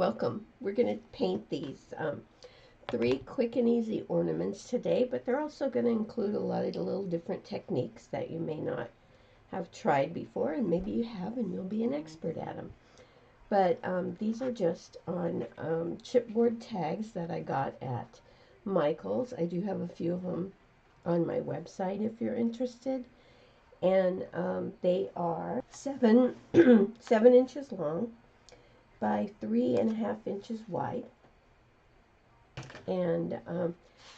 Welcome. We're going to paint these three quick and easy ornaments today, but they're also going to include a lot of the little different techniques that you may not have tried before, and maybe you have and you'll be an expert at them. But these are just on chipboard tags that I got at Michael's. I do have a few of them on my website if you're interested. And they are 7 inches long by 3.5 inches wide, and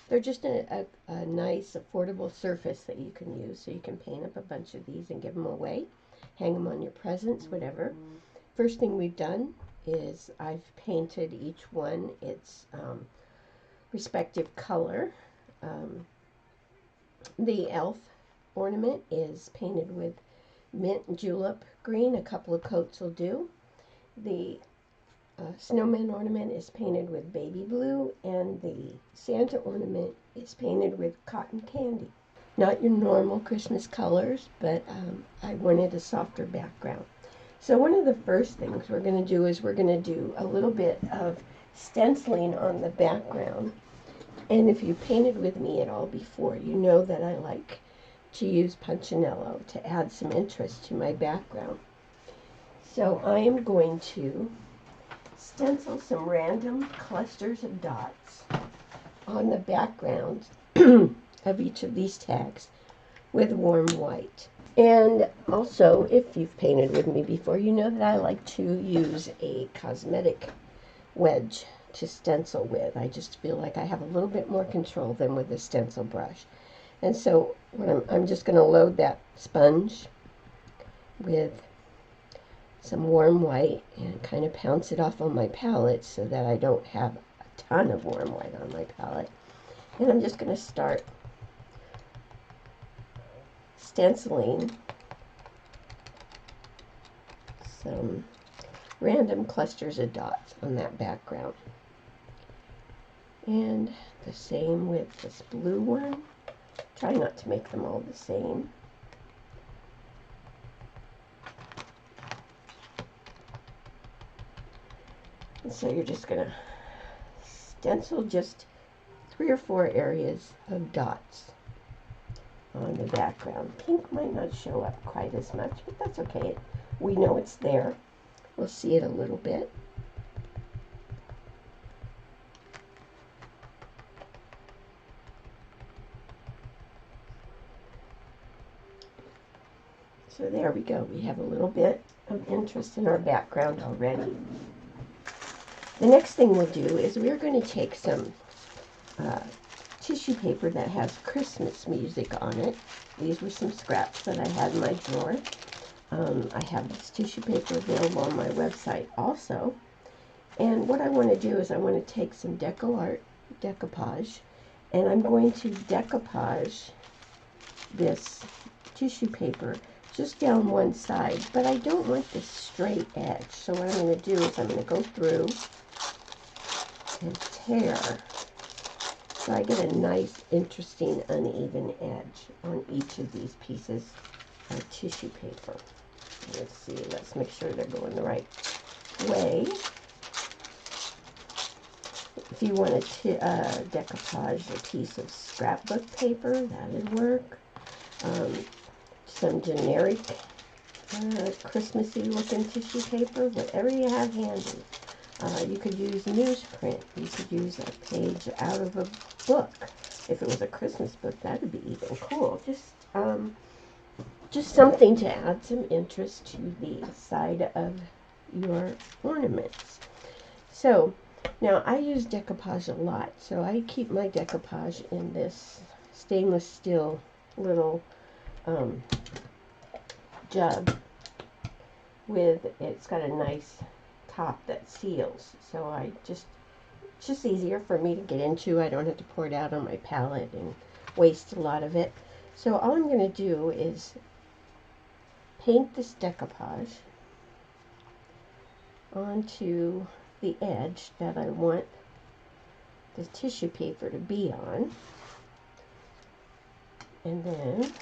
they're just a nice affordable surface that you can use, so you can paint up a bunch of these and give them away, hang them on your presents, whatever. First thing we've done is I've painted each one its respective color. The elf ornament is painted with mint julep green. A couple of coats will do. The snowman ornament is painted with baby blue, and the Santa ornament is painted with cotton candy. Not your normal Christmas colors, but I wanted a softer background. So one of the first things we're going to do is we're going to do a little bit of stenciling on the background. And if you painted with me at all before, you know that I like to use Punchinello to add some interest to my background. So I am going to stencil some random clusters of dots on the background of each of these tags with warm white. And also, if you've painted with me before, you know that I like to use a cosmetic wedge to stencil with. I just feel like I have a little bit more control than with a stencil brush. And so I'm just going to load that sponge with some warm white and kind of pounce it off on my palette so that I don't have a ton of warm white on my palette. And I'm just going to start stenciling some random clusters of dots on that background. And the same with this blue one. Try not to make them all the same. And so you're just going to stencil just 3 or 4 areas of dots on the background. Pink might not show up quite as much, but that's okay. We know it's there. We'll see it a little bit. So there we go. We have a little bit of interest in our background already. The next thing we'll do is we're going to take some tissue paper that has Christmas music on it. These were some scraps that I had in my drawer. I have this tissue paper available on my website also. And what I want to do is I want to take some decoupage, and I'm going to decoupage this tissue paper just down one side, but I don't want this straight edge. So what I'm going to do is I'm going to go through and tear so I get a nice, interesting, uneven edge on each of these pieces of tissue paper. Let's see, let's make sure they're going the right way. If you want to decoupage a piece of scrapbook paper, that would work. Some generic Christmassy looking tissue paper, whatever you have handy. You could use newsprint. You could use a page out of a book. If it was a Christmas book, that would be even cool. Just something to add some interest to the side of your ornaments. So now I use decoupage a lot, so I keep my decoupage in this stainless steel little jug with, it's got a nice top that seals, so it's just easier for me to get into. I don't have to pour it out on my palette and waste a lot of it. So all I'm going to do is paint this decoupage onto the edge that I want the tissue paper to be on, and then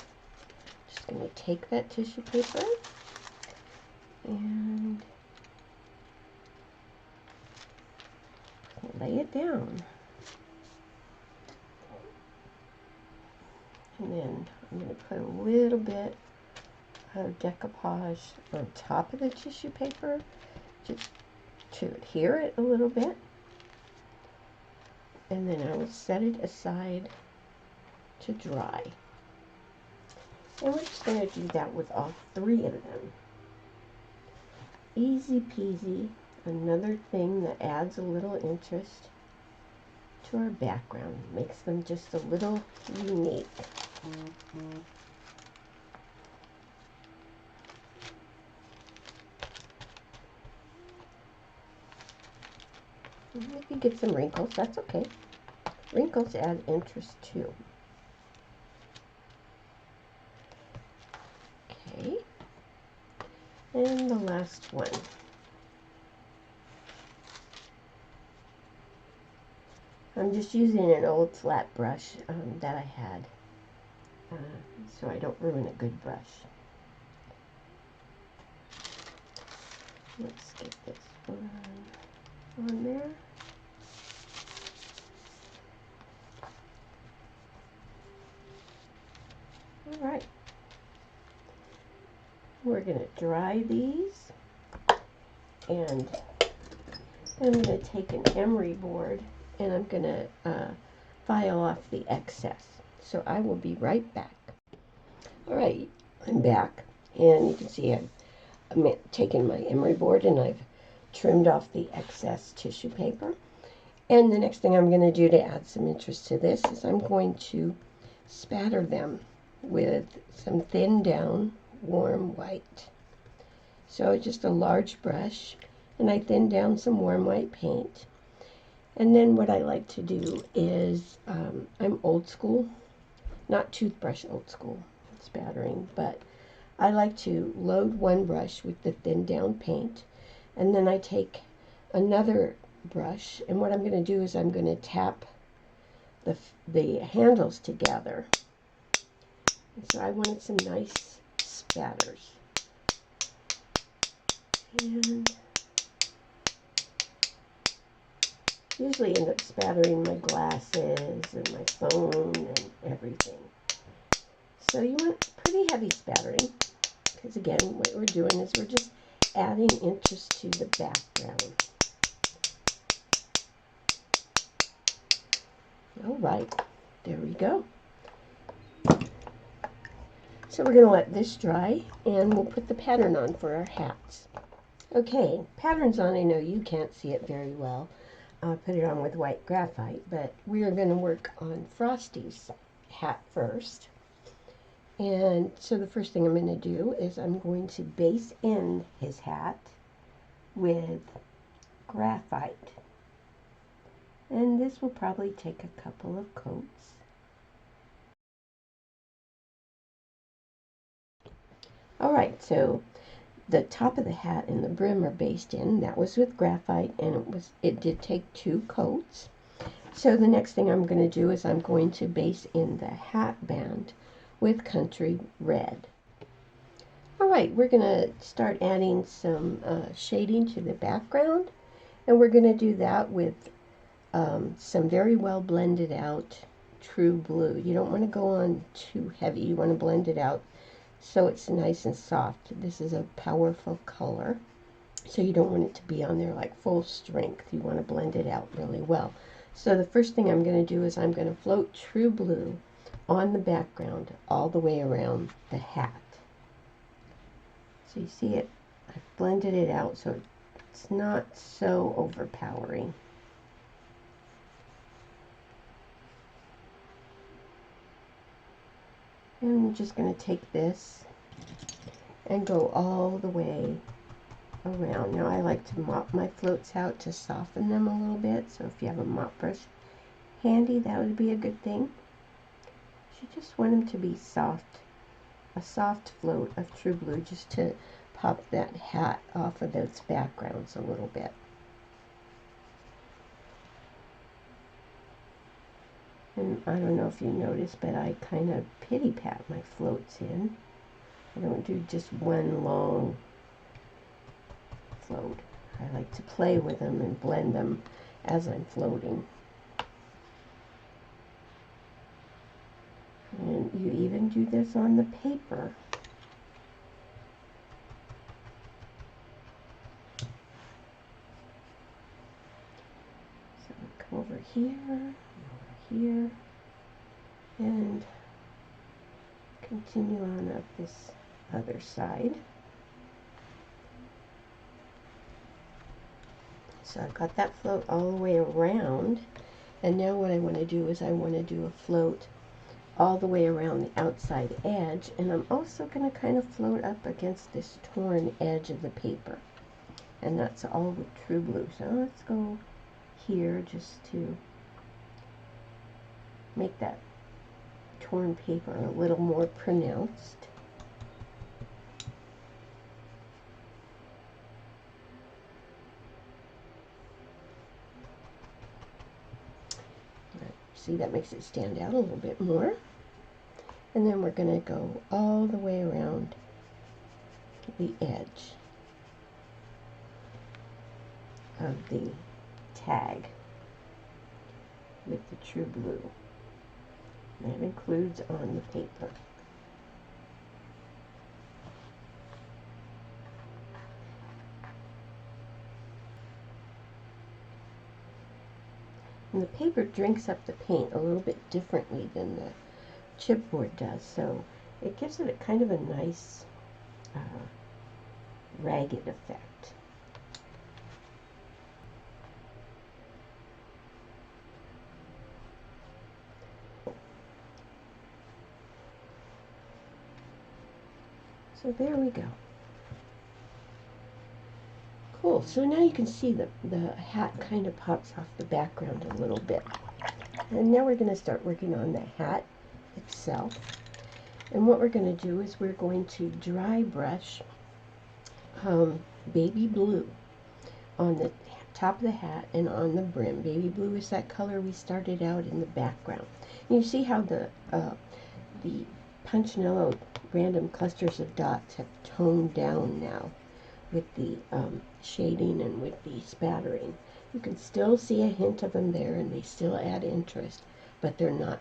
just going to take that tissue paper and lay it down. And then I'm going to put a little bit of decoupage on top of the tissue paper just to adhere it a little bit. And then I will set it aside to dry. And we're just going to do that with all 3 of them. Easy peasy. Another thing that adds a little interest to our background. Makes them just a little unique. If you get some wrinkles, that's okay. Wrinkles add interest too. Okay. And the last one. I'm just using an old flat brush that I had, so I don't ruin a good brush. Let's get this one on there. All right. We're going to dry these, and I'm going to take an emery board and I'm going to file off the excess. So I will be right back. All right, I'm back, and you can see I've taken my emery board and I've trimmed off the excess tissue paper. And the next thing I'm going to do to add some interest to this is I'm going to spatter them with some thinned down warm white. So just a large brush, and I thin down some warm white paint. And then what I like to do is, I'm old school, not toothbrush old school spattering, but I like to load one brush with the thin down paint, and then I take another brush, and what I'm going to do is I'm going to tap the handles together. And so I wanted some nice spatters. And usually end up spattering my glasses and my phone and everything. So you want pretty heavy spattering, because again, what we're doing is we're just adding interest to the background. All right, there we go. So we're going to let this dry, and we'll put the pattern on for our hats. Okay, pattern's on. I know you can't see it very well. I'll put it on with white graphite, but we are going to work on Frosty's hat first. And so the first thing I'm going to do is I'm going to base in his hat with graphite. And this will probably take a couple of coats. Alright, so the top of the hat and the brim are based in. That was with graphite, and it did take 2 coats. So the next thing I'm going to do is I'm going to base in the hat band with Country Red. Alright, we're going to start adding some shading to the background, and we're going to do that with some very well blended out True Blue. You don't want to go on too heavy. You want to blend it out so it's nice and soft. This is a powerful color, so you don't want it to be on there like full strength. You want to blend it out really well. So the first thing I'm going to do is I'm going to float True Blue on the background all the way around the hat. So you see it, I've blended it out so it's not so overpowering. And I'm just going to take this and go all the way around. Now I like to mop my floats out to soften them a little bit, so if you have a mop brush handy, that would be a good thing. You just want them to be soft, a soft float of True Blue, just to pop that hat off of those backgrounds a little bit. And I don't know if you noticed, but I kind of pity pat my floats in. I don't do just one long float. I like to play with them and blend them as I'm floating. And you even do this on the paper. So come over here, and continue on up this other side. So I've got that float all the way around, and now what I want to do is I want to do a float all the way around the outside edge, and I'm also going to kind of float up against this torn edge of the paper, and that's all with True Blue. So let's go here just to make that torn paper a little more pronounced. See, that makes it stand out a little bit more. And then we're going to go all the way around the edge of the tag with the True Blue. That includes on the paper. And the paper drinks up the paint a little bit differently than the chipboard does, so it gives it a kind of a nice ragged effect. So there we go. Cool, so now you can see the hat kind of pops off the background a little bit. And now we're going to start working on the hat itself. And what we're going to do is we're going to dry brush baby blue on the top of the hat and on the brim. Baby blue is that color we started out in the background. And you see how the Punchinello random clusters of dots have toned down now with the shading and with the spattering. You can still see a hint of them there, and they still add interest, but they're not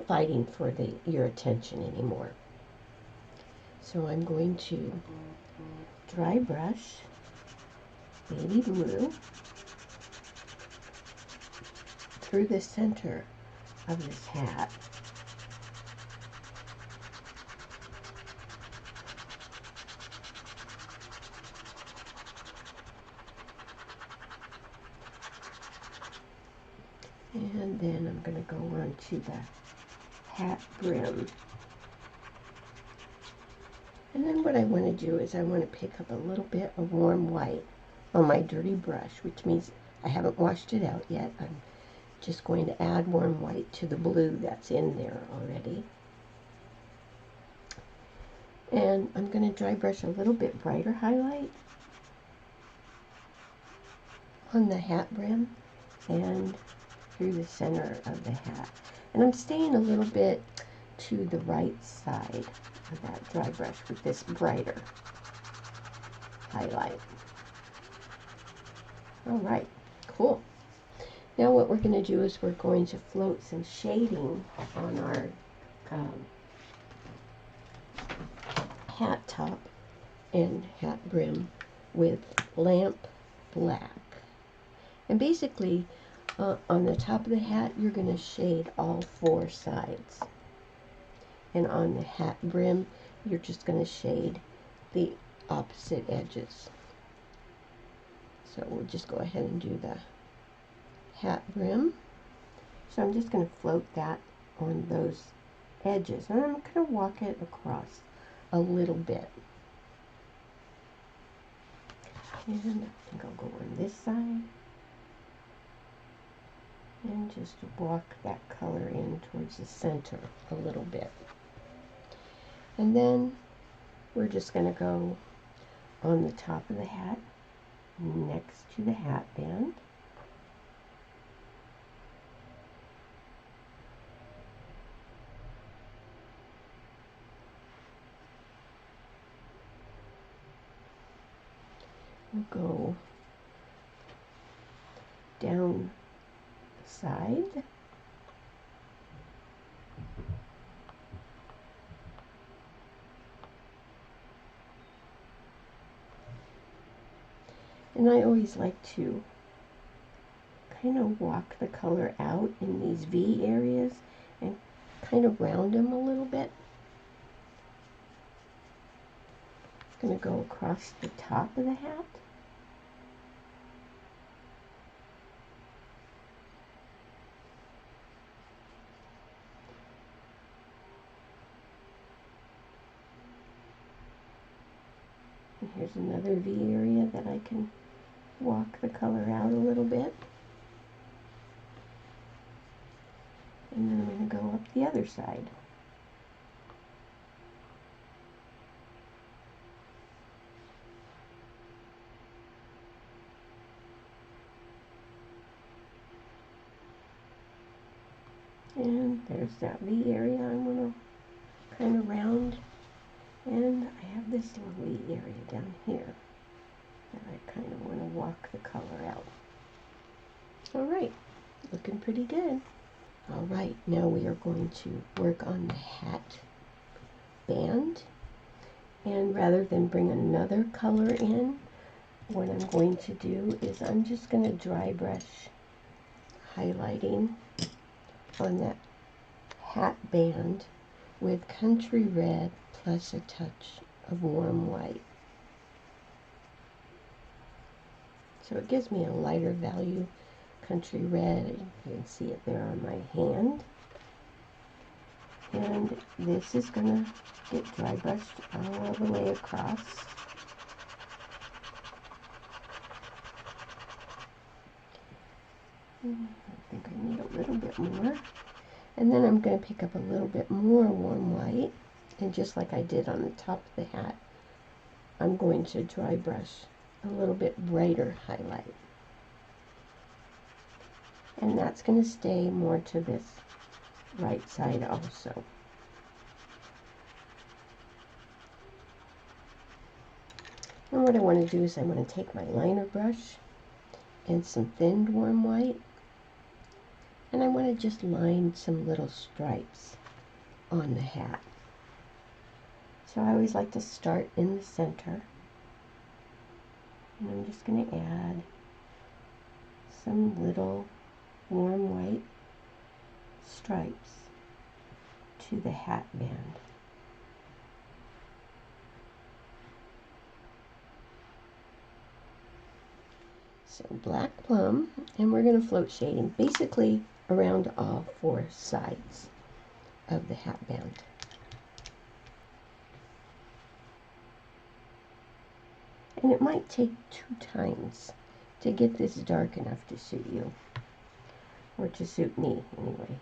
fighting for your attention anymore. So I'm going to dry brush baby blue through the center of this hat. And then I'm going to go on to the hat brim. And then what I want to do is I want to pick up a little bit of warm white on my dirty brush, which means I haven't washed it out yet. I'm just going to add warm white to the blue that's in there already. And I'm going to dry brush a little bit brighter highlight on the hat brim and through the center of the hat. And I'm staying a little bit to the right side of that dry brush with this brighter highlight. All right, cool. Now what we're going to do is we're going to float some shading on our hat top and hat brim with lamp black. And basically on the top of the hat you're going to shade all four sides, and on the hat brim you're just going to shade the opposite edges. So we'll just go ahead and do the hat brim. So I'm just going to float that on those edges, and I'm going to walk it across a little bit. And I think I'll go on this side and just walk that color in towards the center a little bit. And then we're just going to go on the top of the hat next to the hat band. We'll go down the side. And I always like to kind of walk the color out in these V areas and kind of round them a little bit. It's going to go across the top of the hat. And here's another V area that I can walk the color out a little bit. And then I'm going to go up the other side. And there's that V area I'm going to kind of round. And I have this little V area down here that I kind of want to walk the color out. Alright, looking pretty good. Alright, now we are going to work on the hat band. And rather than bring another color in, what I'm going to do is I'm just going to dry brush highlighting on that hat band with Country Red plus a touch of warm white. So it gives me a lighter value Country Red. You can see it there on my hand. And this is going to get dry brushed all the way across. I think I need a little bit more. And then I'm going to pick up a little bit more warm white. And just like I did on the top of the hat, I'm going to dry brush a little bit brighter highlight. And that's going to stay more to this right side also. And what I want to do is I want to take my liner brush and some thinned warm white, and I want to just line some little stripes on the hat. So I always like to start in the center, and I'm just going to add some little warm white stripes to the hat band. So black plum, and we're going to float shading basically around all four sides of the hat band. And it might take 2 times to get this dark enough to suit you, or to suit me anyway.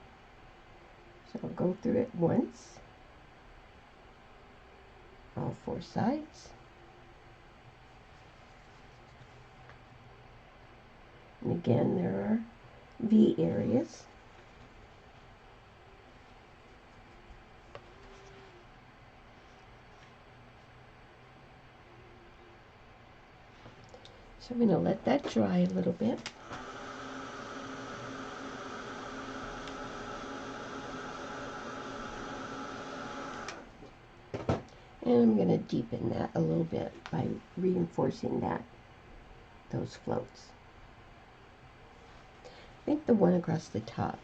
So I'll go through it once, all 4 sides. And again, there are V areas. So I'm going to let that dry a little bit. And I'm going to deepen that a little bit by reinforcing those floats. I think the one across the top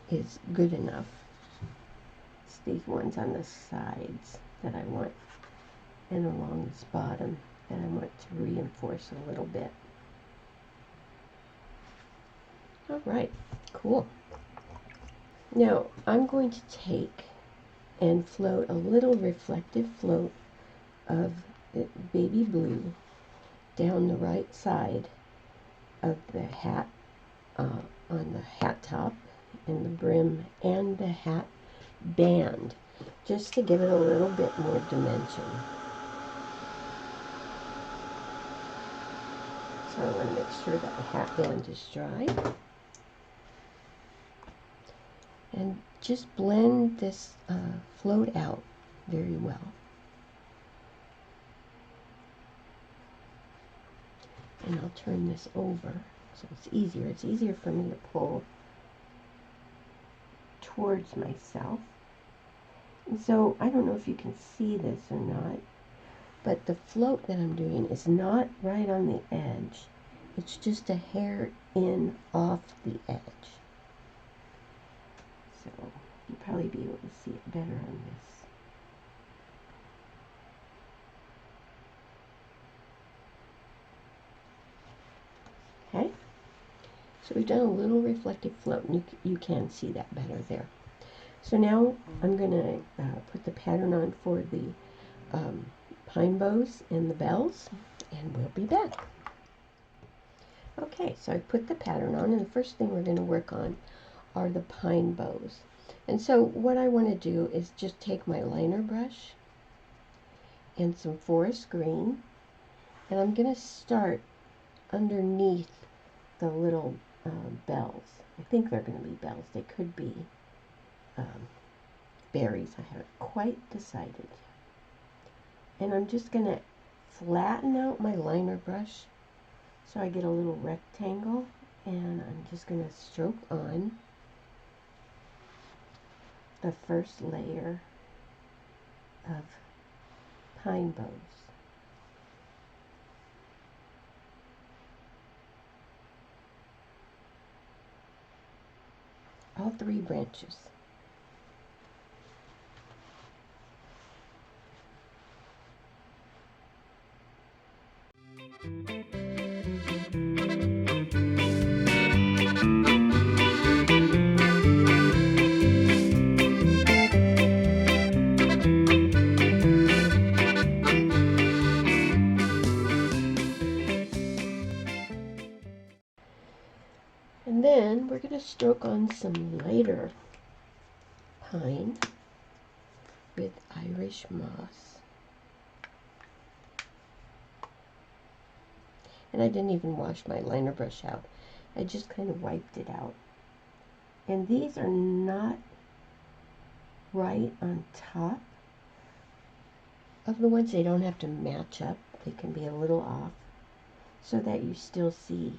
is good enough. It's these ones on the sides that I want, and along this bottom that I want to reinforce a little bit. Alright, cool. Now I'm going to take and float a little reflective float of baby blue down the right side of the hat, on the hat top and the brim and the hat band, just to give it a little bit more dimension. So I want to make sure that the hat band is dry. And just blend this float out very well. And I'll turn this over So it's easier. It's easier for me to pull towards myself. And so I don't know if you can see this or not, but the float that I'm doing is not right on the edge. It's just a hair in off the edge. So you'll probably be able to see it better on this. Okay, so we've done a little reflective float, and you can see that better there. So now I'm going to put the pattern on for the pine bows and the bells, and we'll be back. Okay, so I put the pattern on, and the first thing we're going to work on are the pine bows. And so what I want to do is just take my liner brush and some forest green, and I'm going to start underneath the little bells. I think they're going to be bells. They could be berries. I haven't quite decided. And I'm just going to flatten out my liner brush so I get a little rectangle, and I'm just going to stroke on the first layer of pine bows. All 3 branches. And then we're going to stroke on some lighter pine with Irish moss. And I didn't even wash my liner brush out. I just kind of wiped it out. And these are not right on top of the ones. They don't have to match up. They can be a little off so that you still see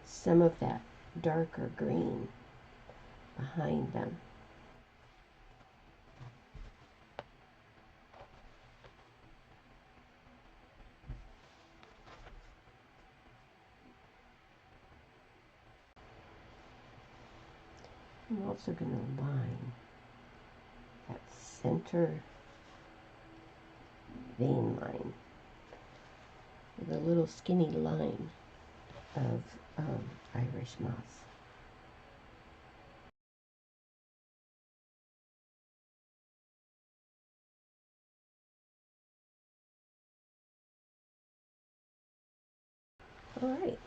some of that darker green behind them. I'm also going to line that center vein line with a little skinny line of Irish moss. All right,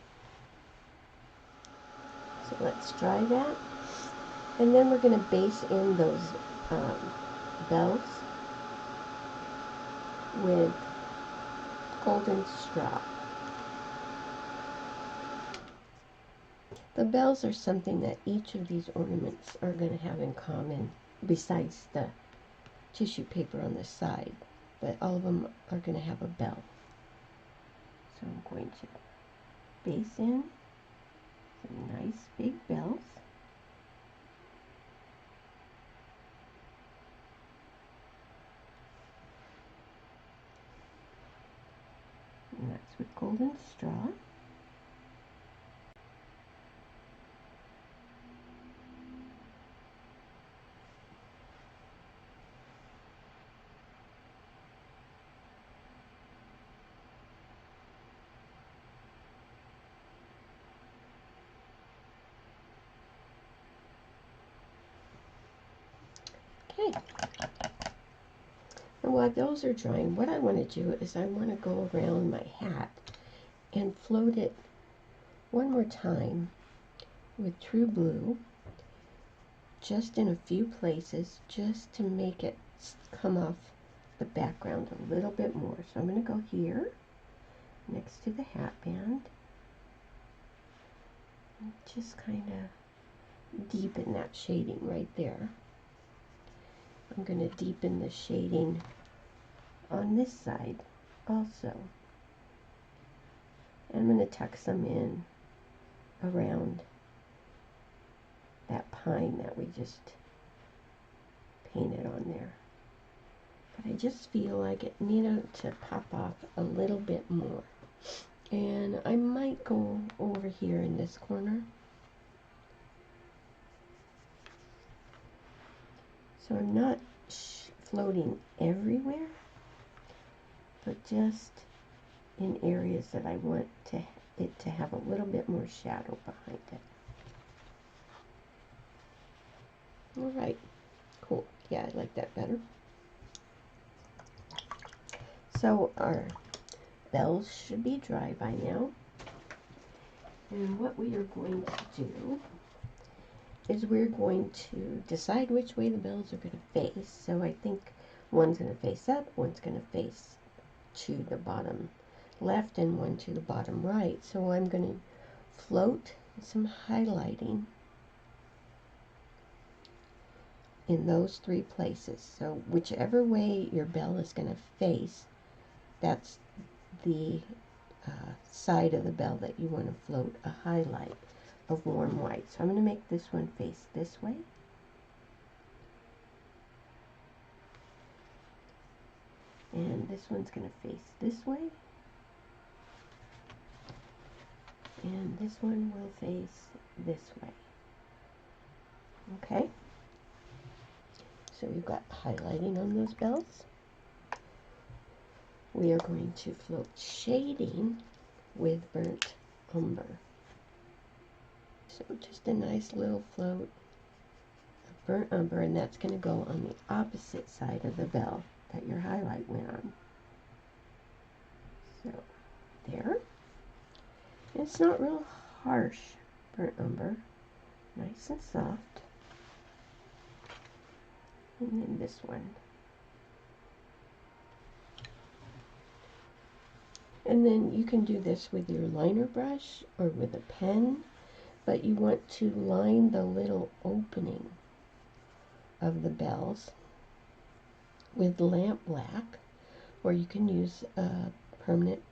so let's dry that, and then we're going to base in those bells with golden straw. The bells are something that each of these ornaments are going to have in common, besides the tissue paper on the side, but all of them are going to have a bell. So I'm going to base in some nice big bells. And that's with golden straw. Okay. And while those are drying, what I want to do is I want to go around my hat and float it one more time with True Blue, just in a few places, just to make it come off the background a little bit more. So I'm going to go here next to the hat band and just kind of deepen that shading right there. I'm going to deepen the shading on this side also. I'm going to tuck some in around that pine that we just painted on there. But I just feel like it needed to pop off a little bit more. And I might go over here in this corner. So I'm not floating everywhere, but just in areas that I want it to have a little bit more shadow behind it. All right, cool. Yeah, I like that better. So our bells should be dry by now. And what we are going to do is we're going to decide which way the bells are going to face. So I think one's going to face up, one's going to face to the bottom left, and one to the bottom right. So I'm going to float some highlighting in those three places. So whichever way your bell is going to face, that's the side of the bell that you want to float a highlight of warm white. So I'm going to make this one face this way. And this one's going to face this way. And this one will face this way. Okay? So we've got highlighting on those bells. We are going to float shading with burnt umber. So just a nice little float of burnt umber, and that's going to go on the opposite side of the bell that your highlight went on. So there. It's not real harsh burnt umber, nice and soft. And then this one. And then you can do this with your liner brush or with a pen, but you want to line the little opening of the bells with lamp black, or you can use a permanent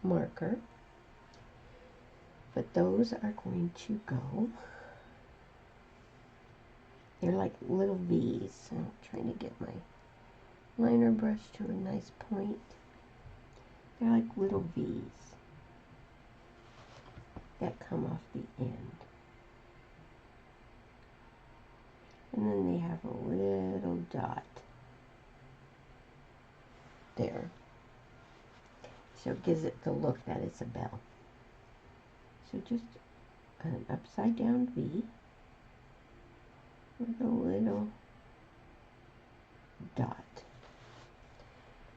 marker. But those are going to go, they're like little V's. So I'm trying to get my liner brush to a nice point. They're like little V's that come off the end. And then they have a little dot there. So it gives it the look that it's a bell. So just an upside down V with a little dot.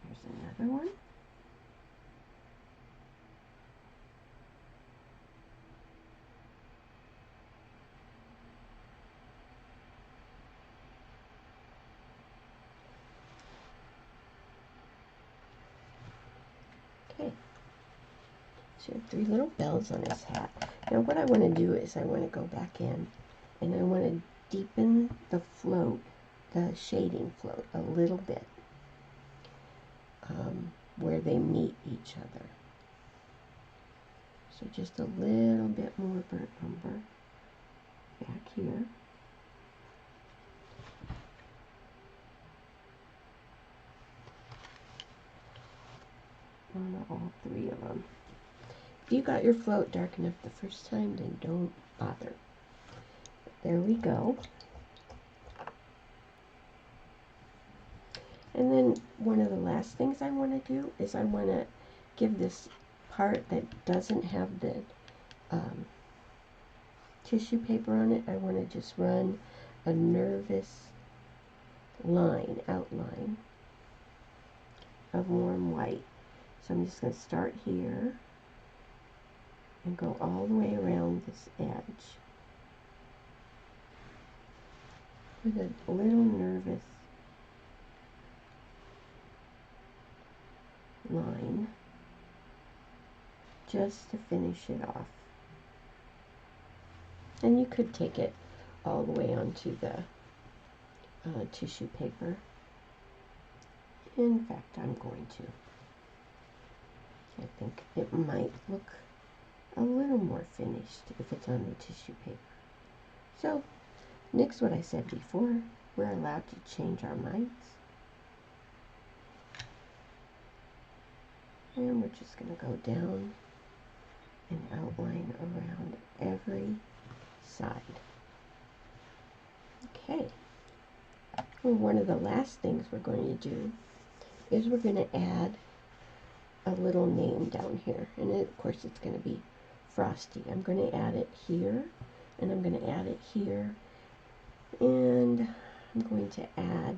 Here's another one. Okay. So 3 little bells on his hat. Now what I want to do is I want to go back in and I want to deepen the float, the shading float a little bit where they meet each other. So just a little bit more burnt umber back here. On all 3 of them. If you got your float dark enough the first time, then don't bother. There we go. And then one of the last things I want to do is I want to give this part that doesn't have the tissue paper on it, I want to just run a nervous outline of warm white. So I'm just going to start here and go all the way around this edge with a little nervous line just to finish it off. And you could take it all the way onto the tissue paper. In fact, I'm going to. I think it might look a little more finished if it's on the tissue paper. So, next, what I said before, we're allowed to change our minds. And we're just going to go down and outline around every side. Okay. Well, one of the last things we're going to do is we're going to add a little name down here. And of course it's going to be Frosty. I'm going to add it here, and I'm going to add it here, and I'm going to add,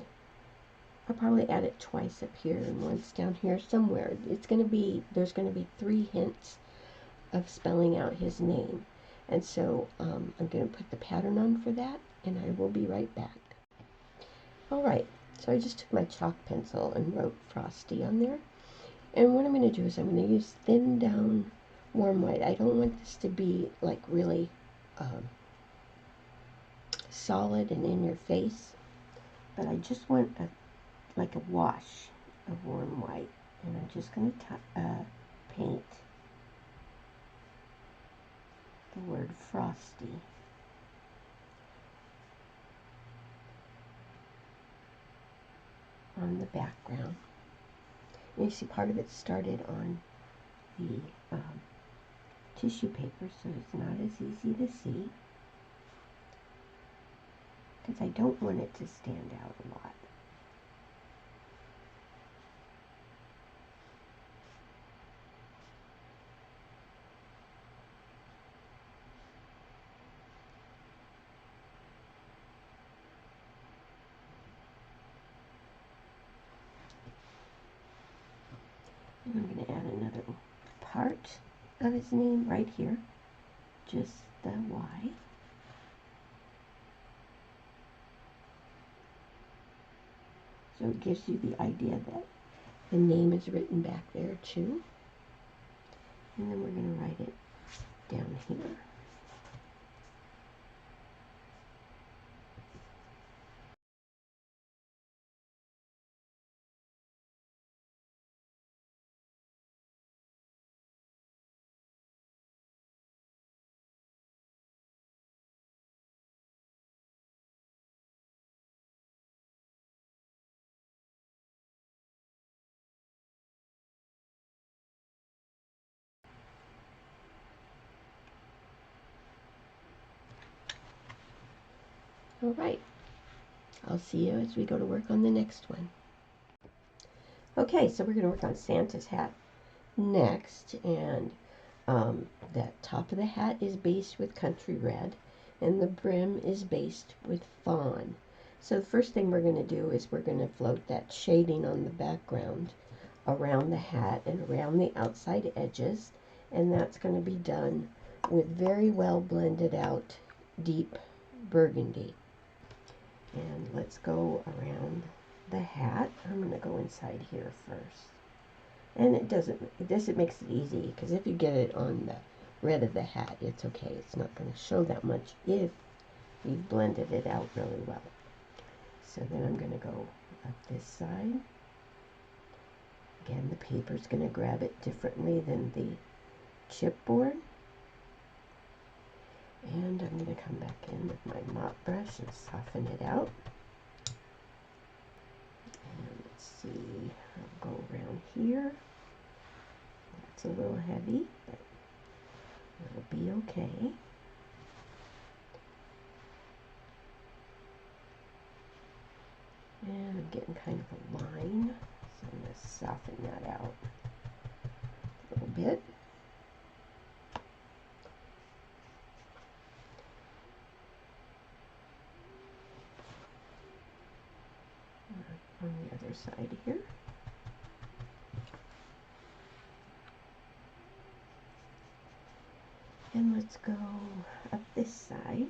I'll probably add it twice up here and once down here somewhere. It's going to be, there's going to be 3 hints of spelling out his name. And so I'm going to put the pattern on for that, and I will be right back. Alright, so I just took my chalk pencil and wrote Frosty on there. And what I'm going to do is I'm going to use thin down warm white. I don't want this to be like really solid and in your face, but I just want like a wash of warm white. And I'm just going to paint the word Frosty. On the background. And you see part of it started on the tissue paper, so it's not as easy to see, because I don't want it to stand out a lot. And I'm going to add another part of his name right here, just the Y. So it gives you the idea that the name is written back there too. And then we're going to write it down here. All right. I'll see you as we go to work on the next one. Okay, so we're going to work on Santa's hat next, and the top of the hat is based with country red, and the brim is based with fawn. So the first thing we're going to do is we're going to float that shading on the background around the hat and around the outside edges, and that's going to be done with very well blended out deep burgundy. And let's go around the hat. I'm going to go inside here first. And this makes it easy, because if you get it on the red of the hat, it's okay. It's not going to show that much if you've blended it out really well. So then I'm going to go up this side. Again, the paper's going to grab it differently than the chipboard. And I'm going to come back in with my mop brush and soften it out. And let's see, I'll go around here. It's a little heavy, but it'll be okay. And I'm getting kind of a line, so I'm going to soften that out a little bit. On the other side here. And let's go up this side.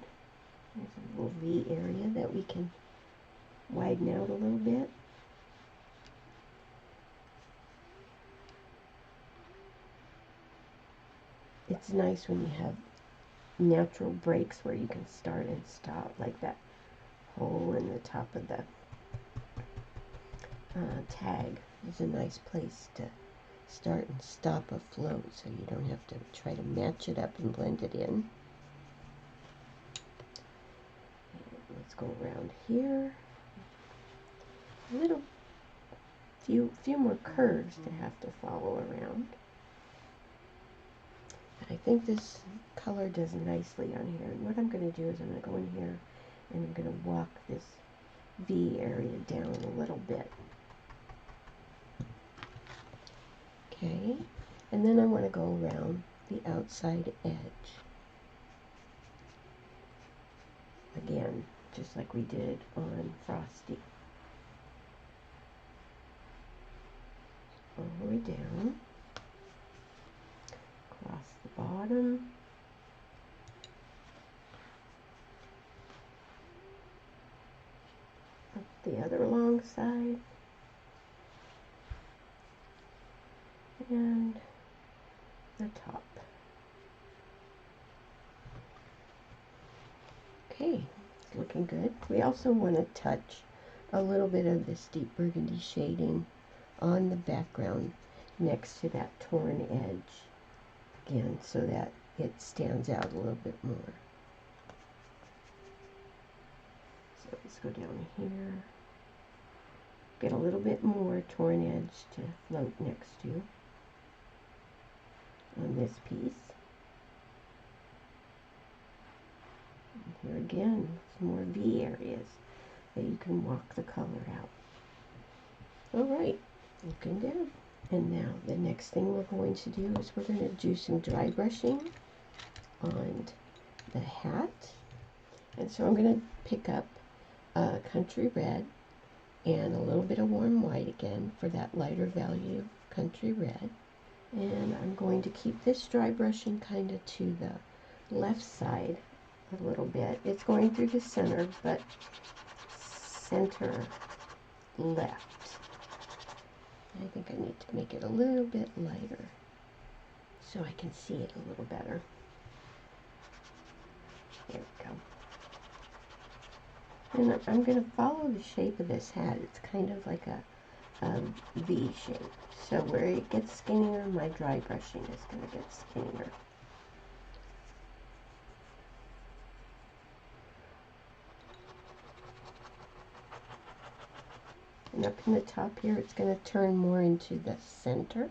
There's a little V area that we can widen out a little bit. It's nice when you have natural breaks where you can start and stop, like that hole in the top of the tag is a nice place to start and stop a float so you don't have to try to match it up and blend it in. Let's go around here. A little few more curves to have to follow around. I think this color does nicely on here. And what I'm going to do is I'm going to go in here and I'm going to walk this V area down a little bit. Okay, and then I want to go around the outside edge. Again, just like we did on Frosty. All the way down, across the bottom, up the other long side, and the top. Okay, it's looking good. We also want to touch a little bit of this deep burgundy shading on the background next to that torn edge, again, so that it stands out a little bit more. So let's go down here, get a little bit more torn edge to float next to on this piece. And here again, some more V areas that you can walk the color out. Alright, looking good. And now the next thing we're going to do is we're going to do some dry brushing on the hat. And so I'm going to pick up Country Red and a little bit of Warm White again for that lighter value Country Red. And I'm going to keep this dry brushing kind of to the left side a little bit. It's going through the center, but center left. I think I need to make it a little bit lighter so I can see it a little better. There we go. And I'm going to follow the shape of this hat. It's kind of like a V shape. So where it gets skinnier, my dry brushing is going to get skinnier. And up in the top here, it's going to turn more into the center.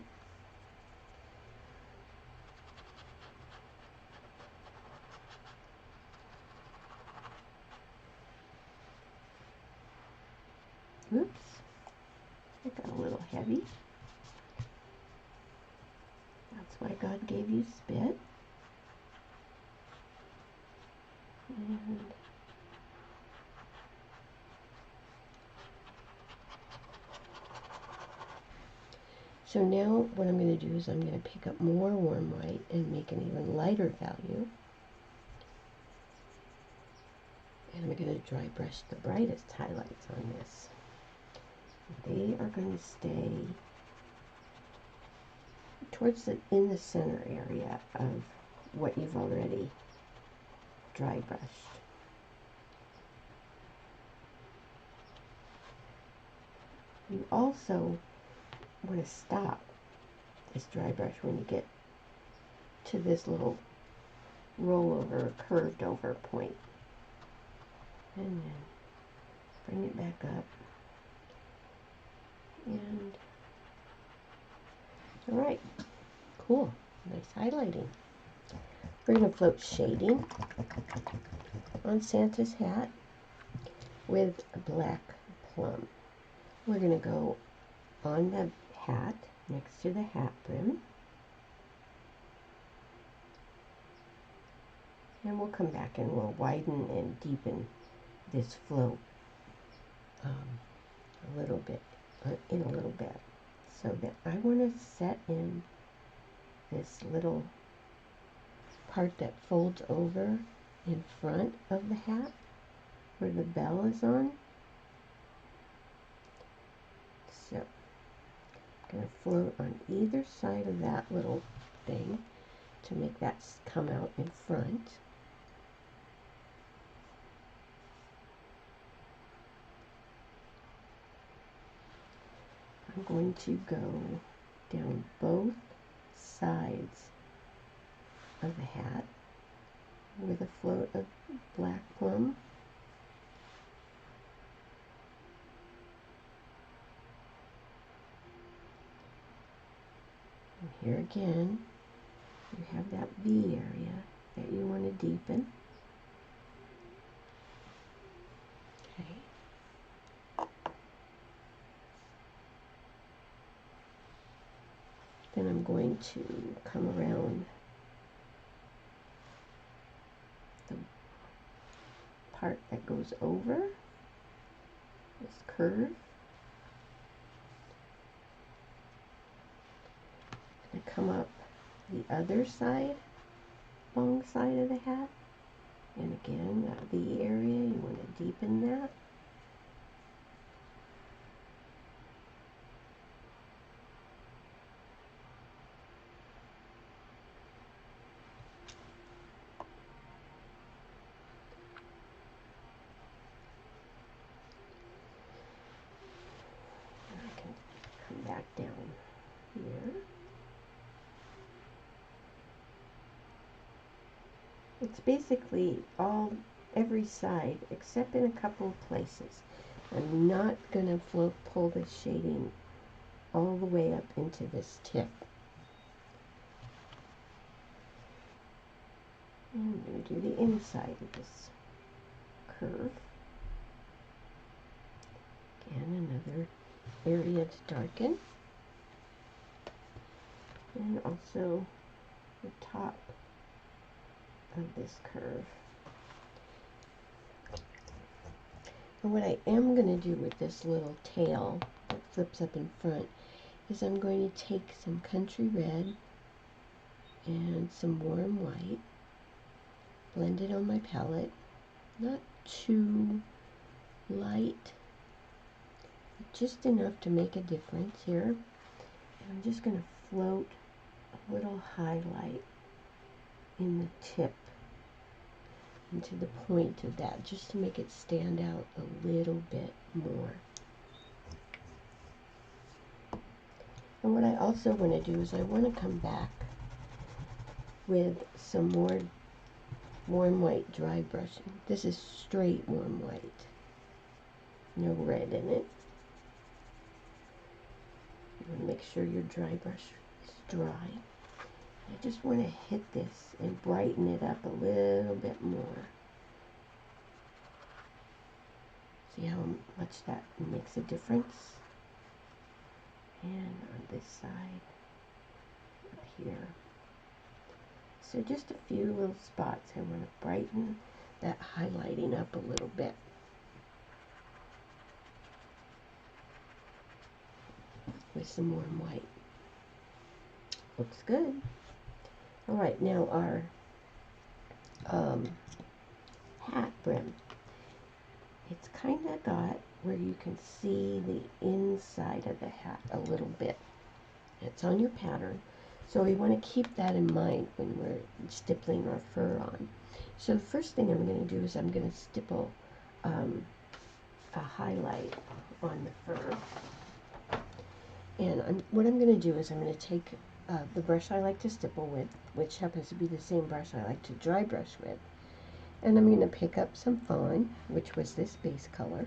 Oops, it got a little heavy. That's why God gave you spit. And so now what I'm going to do is I'm going to pick up more Warm White and make an even lighter value. And I'm going to dry brush the brightest highlights on this. They are going to stay towards in the center area of what you've already dry brushed. You also want to stop this dry brush when you get to this little rollover, curved over point. And then bring it back up. And alright, cool, nice highlighting. We're going to float shading on Santa's hat with a black plum. We're going to go on the hat next to the hat brim. And we'll come back and we'll widen and deepen this float a little bit, in a little bit. So that I want to set in this little part that folds over in front of the hat where the bell is on. So I'm going to float on either side of that little thing to make that come out in front. I'm going to go down both sides of the hat with a float of black plum. And here again, you have that V area that you want to deepen. Okay. Then I'm going to come around the part that goes over this curve. And come up the other side, long side of the hat. And again, that V area, you want to deepen that. Back down here. It's basically every side except in a couple of places. I'm not going to pull this shading all the way up into this tip. And I'm going to do the inside of this curve. Again, another area to darken, and also the top of this curve. And what I am going to do with this little tail that flips up in front is I'm going to take some country red and some warm white, blend it on my palette, not too light, just enough to make a difference here. And I'm just going to float a little highlight in the tip into the point of that, just to make it stand out a little bit more. And what I also want to do is I want to come back with some more warm white dry brushing. This is straight warm white, no red in it. You want to make sure your dry brush is dry. I just want to hit this and brighten it up a little bit more. See how much that makes a difference? And on this side, up here. So just a few little spots. I want to brighten that highlighting up a little bit. With some warm white. Looks good. All right, now our hat brim. It's kind of got where you can see the inside of the hat a little bit. It's on your pattern, so we want to keep that in mind when we're stippling our fur on. So the first thing I'm going to do is I'm going to stipple a highlight on the fur. And what I'm going to do is I'm going to take the brush I like to stipple with, which happens to be the same brush I like to dry brush with, and I'm going to pick up some fawn, which was this base color,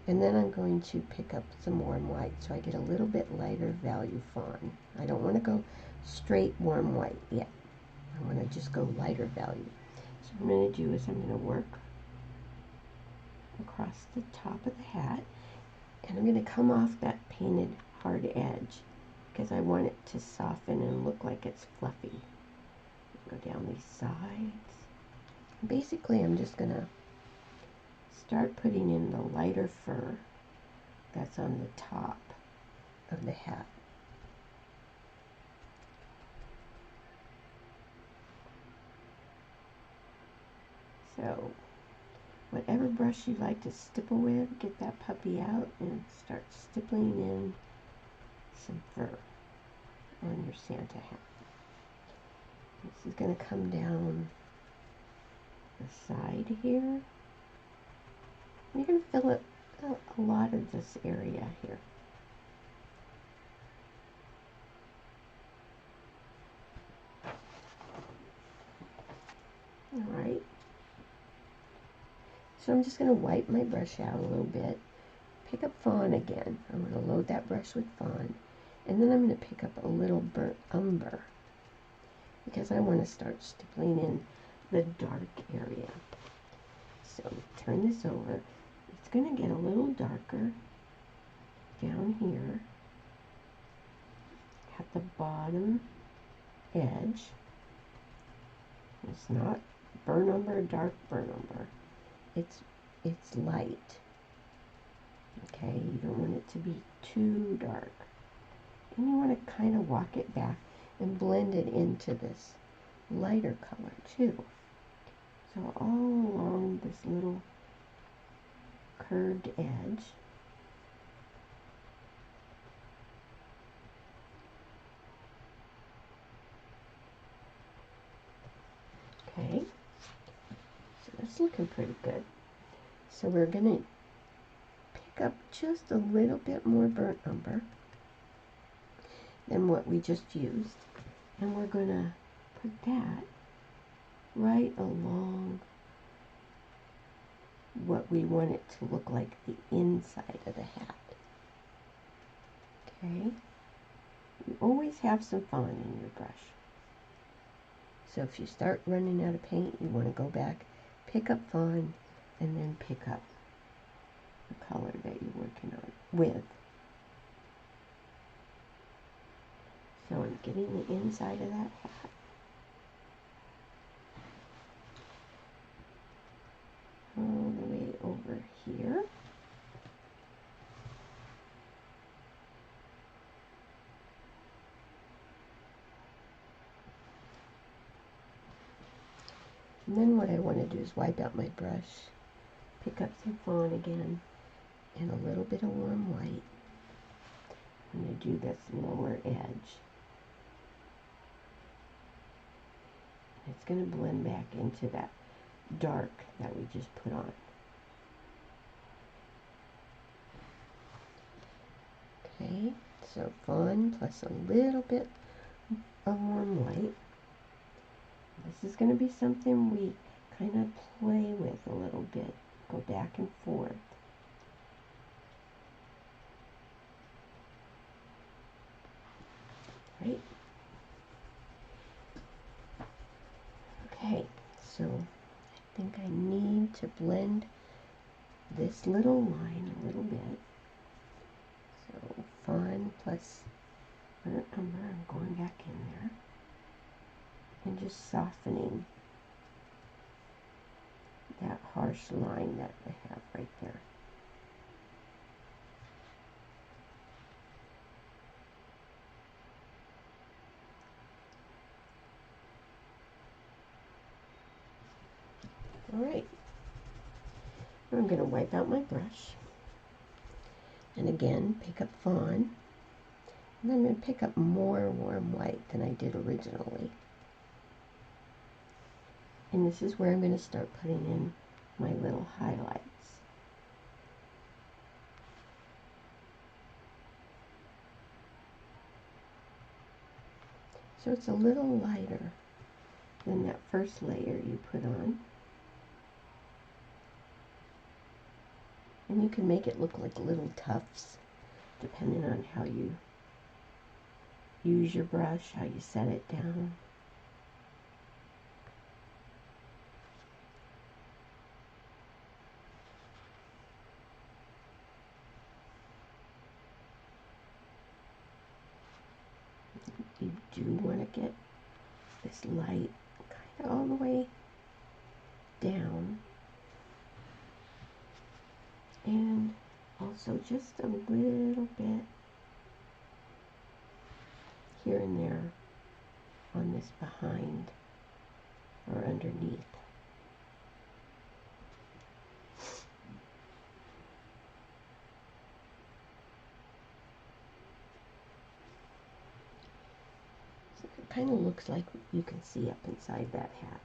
and then I'm going to pick up some warm white so I get a little bit lighter value fawn. I don't want to go straight warm white yet. I want to just go lighter value. So what I'm going to do is I'm going to work across the top of the hat, and I'm going to come off that painted hard edge because I want it to soften and look like it's fluffy. Go down these sides. Basically, I'm just going to start putting in the lighter fur that's on the top of the hat. So, whatever brush you like to stipple with, get that puppy out and start stippling in some fur on your Santa hat. This is going to come down the side here. You're going to fill up a lot of this area here. So I'm just going to wipe my brush out a little bit, pick up Fawn again. I'm going to load that brush with Fawn, and then I'm going to pick up a little burnt umber because I want to start stippling in the dark area. So turn this over. It's going to get a little darker down here at the bottom edge. It's not burnt umber, dark burnt umber. It's light. Okay, you don't want it to be too dark. And you want to kind of walk it back and blend it into this lighter color too. So all along this little curved edge. Okay, so that's looking pretty good. So we're going to pick up just a little bit more burnt umber than what we just used. And we're going to put that right along what we want it to look like the inside of the hat. Okay? You always have some Fawn in your brush. So if you start running out of paint, you want to go back, pick up Fawn, and then pick up the color that you're working on with. So I'm getting the inside of that hat. All the way over here. And then what I want to do is wipe out my brush, pick up some Fawn again, and a little bit of warm white. I'm going to do this lower edge. It's going to blend back into that dark that we just put on. Okay, so Fawn plus a little bit of warm white. This is going to be something we kind of play with a little bit, go back and forth. Right? Okay, so I think I need to blend this little line a little bit. So Fawn plus burnt umber, I'm going back in there and just softening that harsh line that I have right there. Alright, I'm going to wipe out my brush and again pick up Fawn, and I'm going to pick up more warm white than I did originally. And this is where I'm going to start putting in my little highlights. So it's a little lighter than that first layer you put on. And you can make it look like little tufts, depending on how you use your brush, how you set it down. You do want to get this light kind of all the way down. And also just a little bit here and there on this behind or underneath. So it kind of looks like you can see up inside that hat.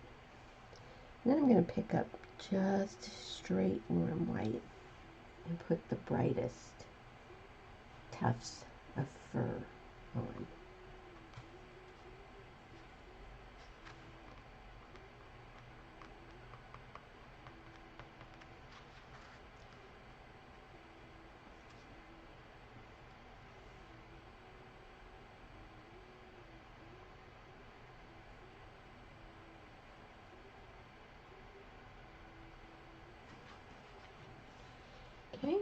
And then I'm going to pick up just straight warm white and put the brightest tufts of fur on. Okay,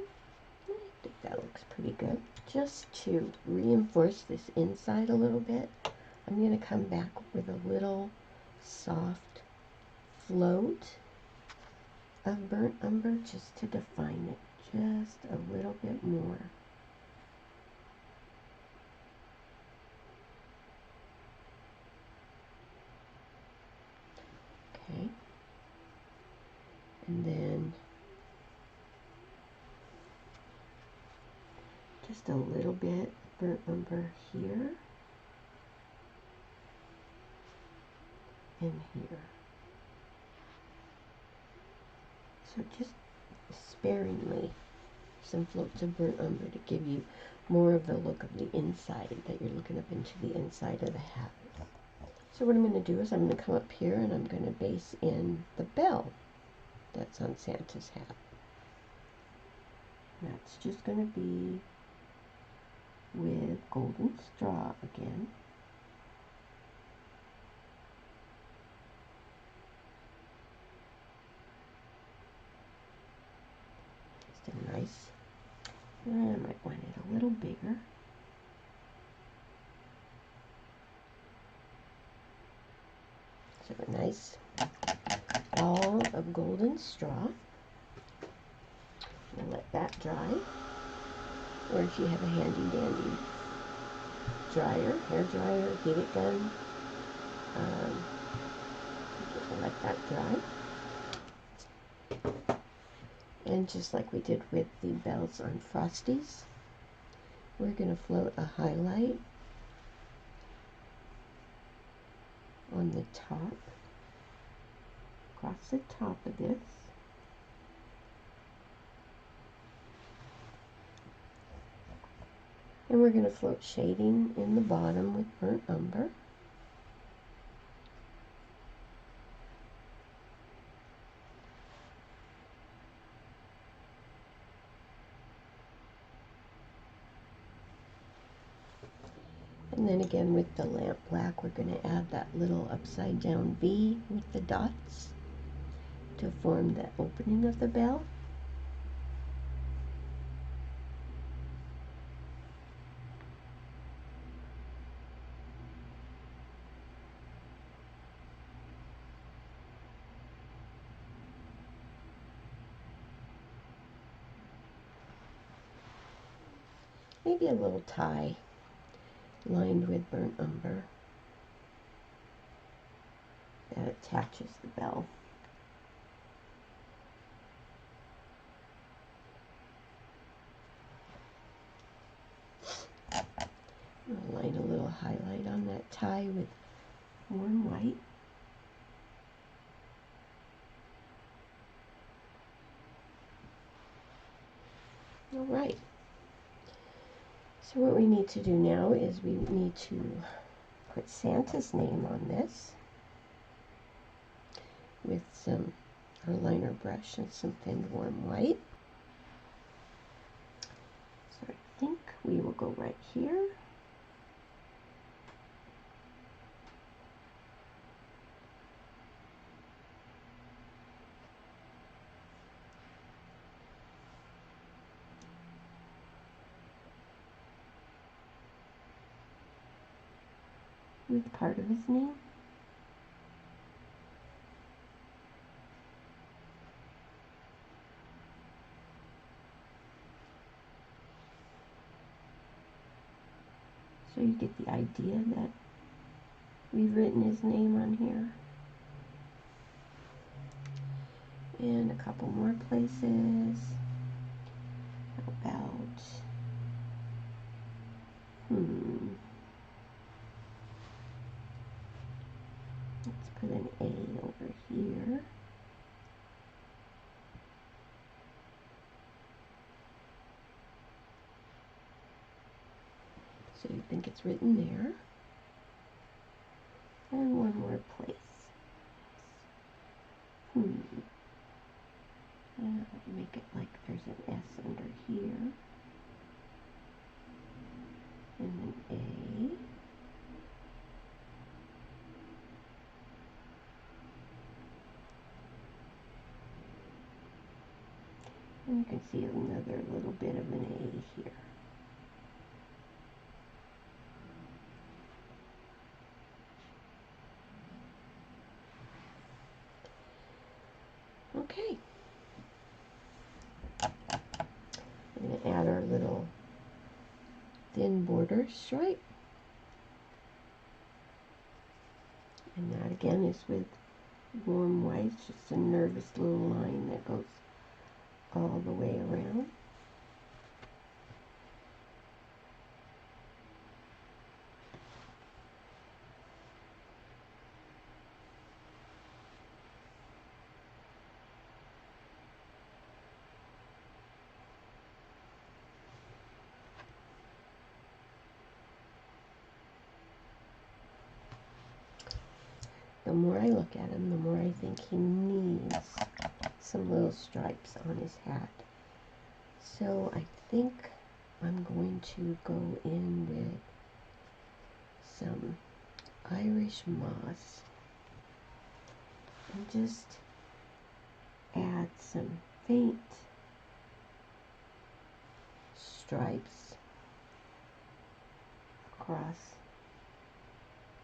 I think that looks pretty good. Just to reinforce this inside a little bit, I'm going to come back with a little soft float of burnt umber just to define it just a little bit more. Okay, and then just a little bit burnt umber here and here. So just sparingly some floats of burnt umber to give you more of the look of the inside, that you're looking up into the inside of the hat. So what I'm going to do is I'm going to come up here and I'm going to base in the bell that's on Santa's hat. That's just going to be with golden straw again. Just a nice, I might want it a little bigger. So a nice ball of golden straw. We'll let that dry. Or if you have a handy dandy dryer, hair dryer, heated gun, just let that dry. And just like we did with the bells on Frosties, we're going to float a highlight on the top, across the top of this. And we're going to float shading in the bottom with burnt umber. And then again with the lamp black, we're going to add that little upside down V with the dots to form the opening of the bell. Maybe a little tie lined with burnt umber that attaches the bell. I'll line a little highlight on that tie with warm white. All right. So what we need to do now is we need to put Santa's name on this with some our liner brush and some thinned warm white. So I think we will go right here. With part of his name. So you get the idea that we've written his name on here. And a couple more places. How about, let's put an A over here. So you think it's written there. And one more place. Make it like there's an S under here. And an A. And you can see another little bit of an A here. Okay. We're going to add our little thin border stripe. And that again is with warm white, just a nervous little line that goes all the way around. The more I look at him, the more I think he needs some little stripes on his hat. So I think I'm going to go in with some Irish moss and just add some faint stripes across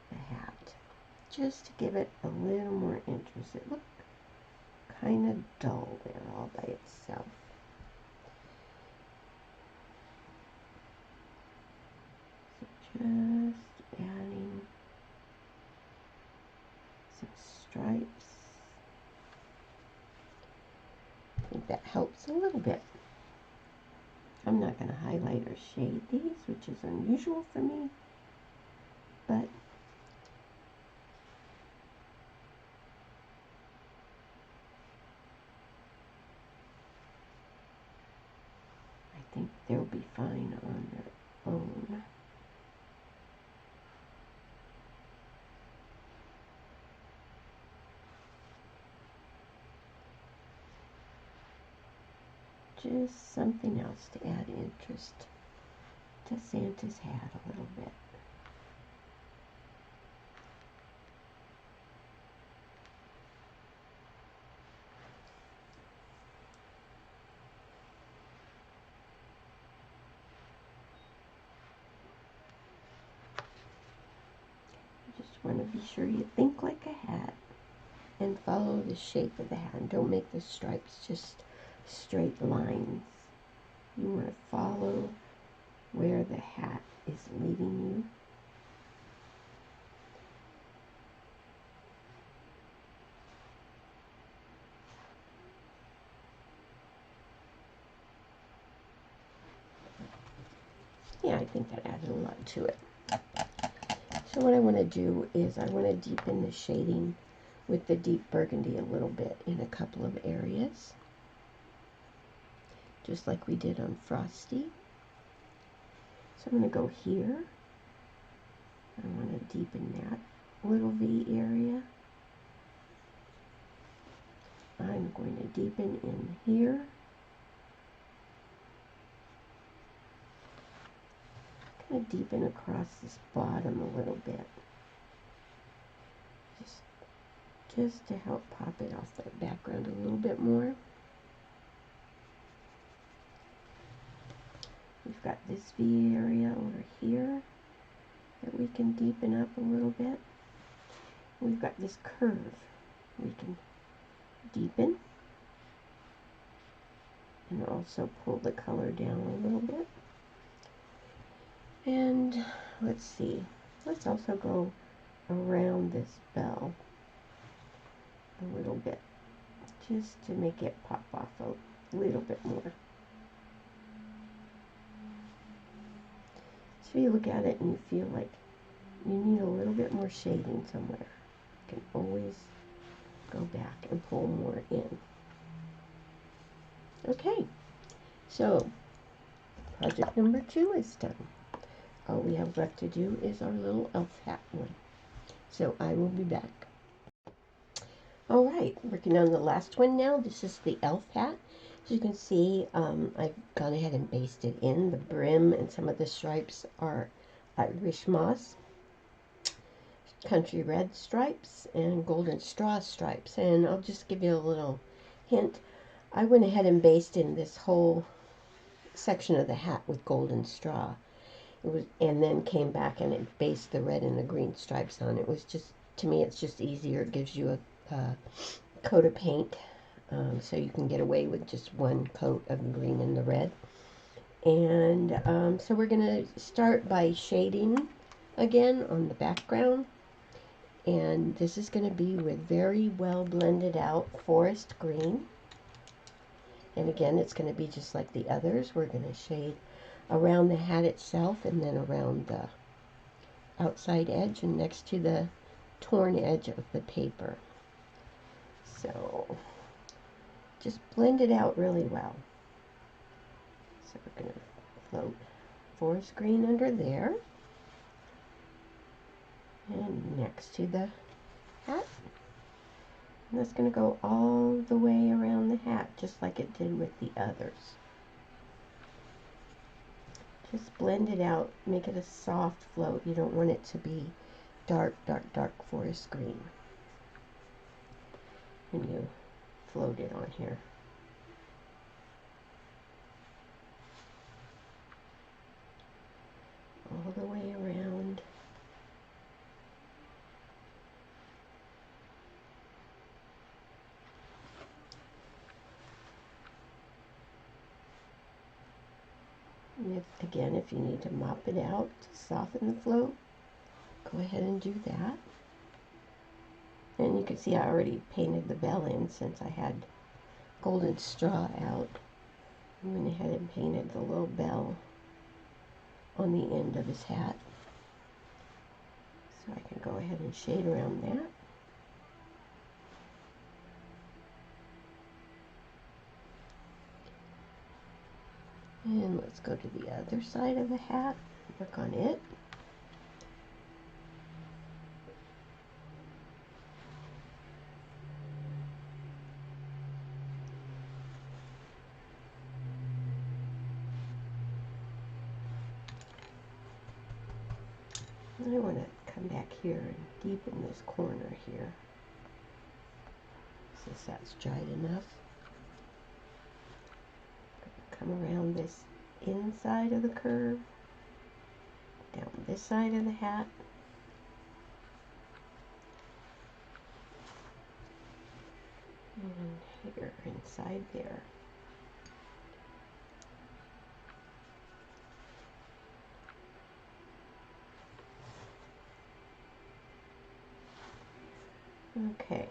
the hat, just to give it a little more interest. It looked kind of dull there all by itself. So just adding some stripes. I think that helps a little bit. I'm not going to highlight or shade these, which is unusual for me, but I think they'll be fine on their own. Just something else to add interest to Santa's hat a little bit. You just want to be sure you think like a hat and follow the shape of the hat. And don't make the stripes just straight lines. You want to follow where the hat is leading you. Yeah, I think that added a lot to it. So what I want to do is I want to deepen the shading with the deep burgundy a little bit in a couple of areas, just like we did on Frosty. So I'm going to go here. I want to deepen that little V area. I'm going to deepen in here. Kind of deepen across this bottom a little bit. Just to help pop it off that background a little bit more. We've got this V area over here that we can deepen up a little bit. We've got this curve we can deepen and also pull the color down a little bit. And let's see, let's also go around this bell a little bit, just to make it pop off a little bit more. So you look at it and you feel like you need a little bit more shading somewhere. You can always go back and pull more in. Okay, so project number 2 is done. All we have left to do is our little elf hat one. So I will be back. Alright, working on the last one now. This is the elf hat. As you can see, I've gone ahead and basted in. The brim and some of the stripes are Irish moss, country red stripes, and golden straw stripes. And I'll just give you a little hint. I went ahead and basted this whole section of the hat with golden straw. It was, and then came back and it based the red and the green stripes on. It was just, to me, it's just easier. It gives you a coat of paint, so you can get away with just one coat of the green and the red. And so we're going to start by shading again on the background. And this is going to be with very well blended out forest green. And again, it's going to be just like the others. We're going to shade around the hat itself and then around the outside edge and next to the torn edge of the paper. So just blend it out really well. So we're going to float forest green under there and next to the hat. And that's going to go all the way around the hat just like it did with the others. Just blend it out, make it a soft float. You don't want it to be dark, dark, dark forest green when you float it on here. All the way around. And if you need to mop it out to soften the float, go ahead and do that. And you can see I already painted the bell in since I had golden straw out. I went ahead and painted the little bell on the end of his hat. So I can go ahead and shade around that. And let's go to the other side of the hat, work on it. And I want to come back here and deepen this corner here, since that's dried enough. Come around this inside of the curve, down this side of the hat. And here, inside there. Okay.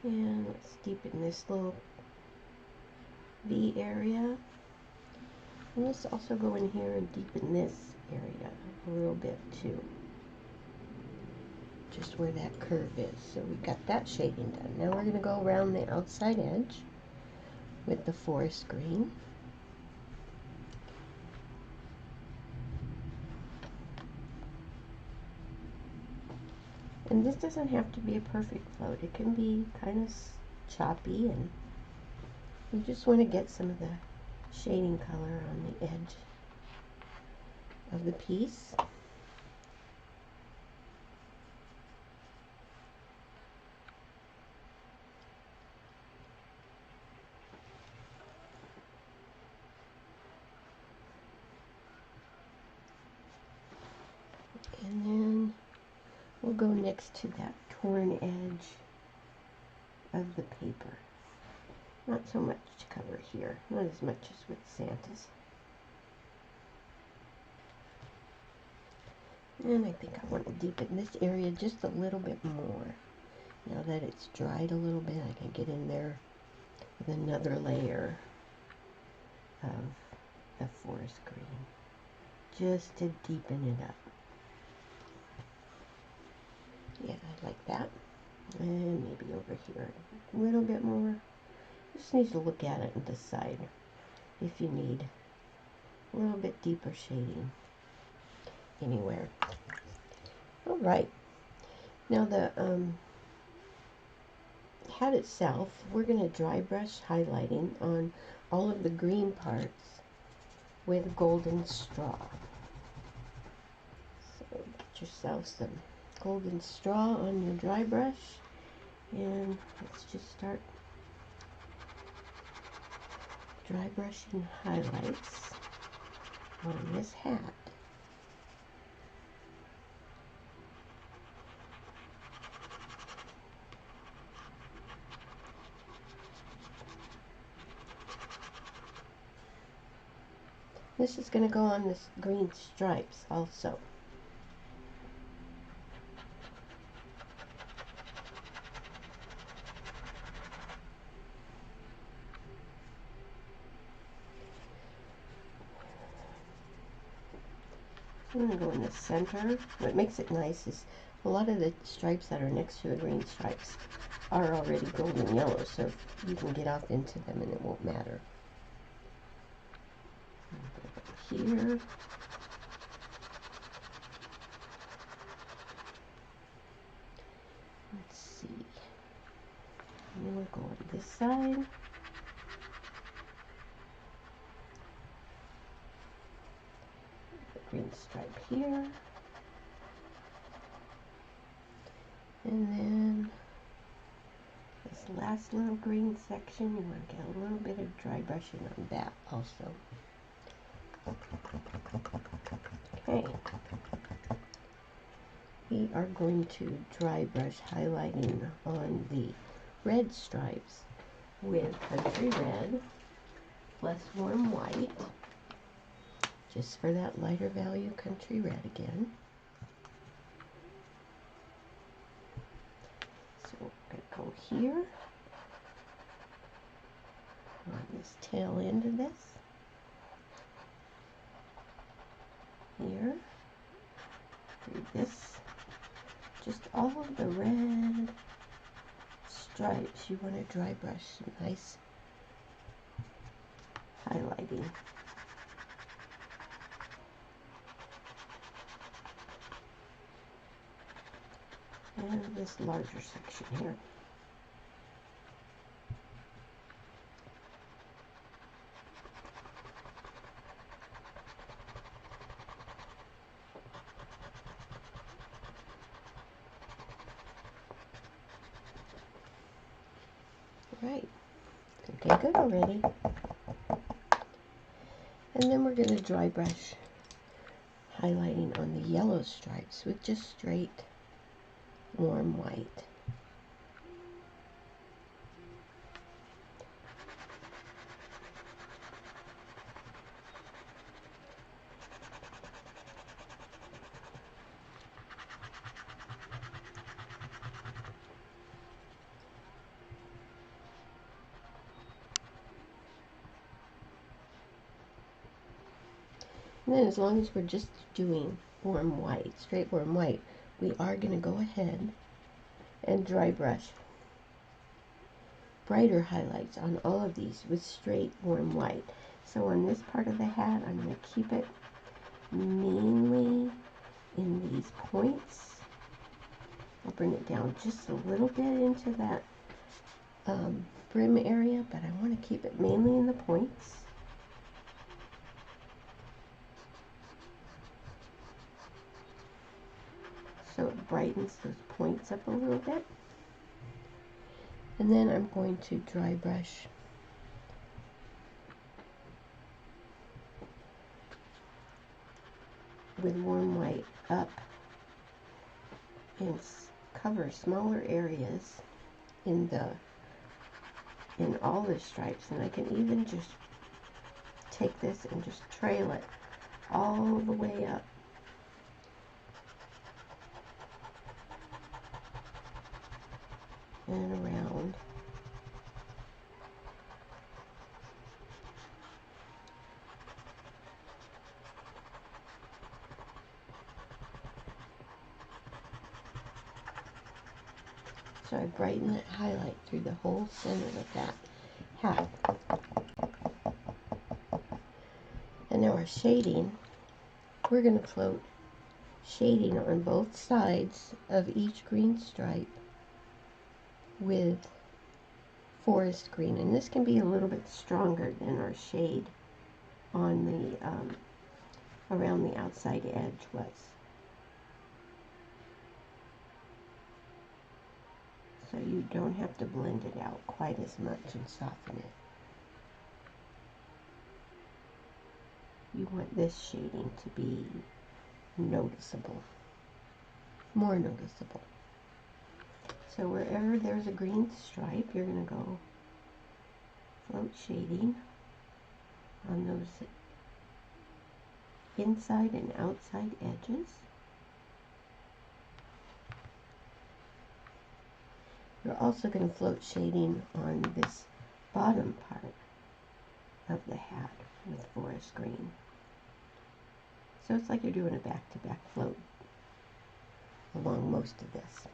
And let's deepen this little V area. And let's also go in here and deepen this area a little bit too. Just where that curve is. So we got that shading done. Now we're going to go around the outside edge with the forest green. And this doesn't have to be a perfect float. It can be kind of choppy, and you just want to get some of the shading color on the edge of the piece. And then we'll go next to that torn edge of the paper. Not so much cover here, not as much as with Santa's. And I think I want to deepen this area just a little bit more. Now that it's dried a little bit, I can get in there with another layer of the forest green, just to deepen it up. Yeah, I like that. And maybe over here a little bit more. Just need to look at it and decide if you need a little bit deeper shading anywhere. All right. Now the hat itself, we're going to dry brush highlighting on all of the green parts with golden straw. So get yourself some golden straw on your dry brush And let's just start dry brushing highlights on this hat. This is going to go on this green stripes also. I'm going to go in the center. What makes it nice is a lot of the stripes that are next to the green stripes are already golden yellow, so you can get off into them and it won't matter. Here. Let's see. And then we'll go on this side. The green stripe here. And then this last little green section, you want to get a little bit of dry brushing on that also. Okay. We are going to dry brush highlighting on the red stripes with Country Red plus Warm White, just for that lighter value Country Red again. So we're going to go here on this tail end of this, here, through this, just all of the red stripes. You want to dry brush some nice highlighting. And this larger section here. Right, okay, good already. And then we're going to dry brush highlighting on the yellow stripes with just straight Warm White. And then as long as we're just doing Warm White, straight Warm White, we are going to go ahead and dry brush brighter highlights on all of these with straight Warm White. So on this part of the hat, I'm going to keep it mainly in these points. I'll bring it down just a little bit into that brim area, but I want to keep it mainly in the points. So it brightens those points up a little bit. And then I'm going to dry brush with Warm White up and cover smaller areas in all the stripes. And I can even just take this and just trail it all the way up. And around. So I brighten that highlight through the whole center of that hat. And now our shading, we're going to float shading on both sides of each green stripe with forest green, and this can be a little bit stronger than our shade on the around the outside edge was. so you don't have to blend it out quite as much and soften it. You want this shading to be noticeable, more noticeable. So wherever there's a green stripe, you're going to go float shading on those inside and outside edges. You're also going to float shading on this bottom part of the hat with forest green. So it's like you're doing a back-to-back float along most of this.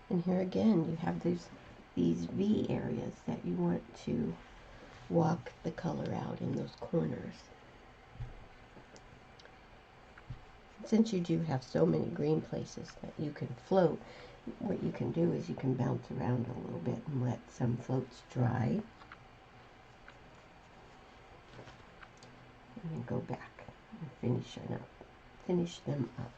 And here again, you have these V areas that you want to walk the color out in those corners. Since you do have so many green places that you can float, what you can do is you can bounce around a little bit and let some floats dry. And then go back and finish them up.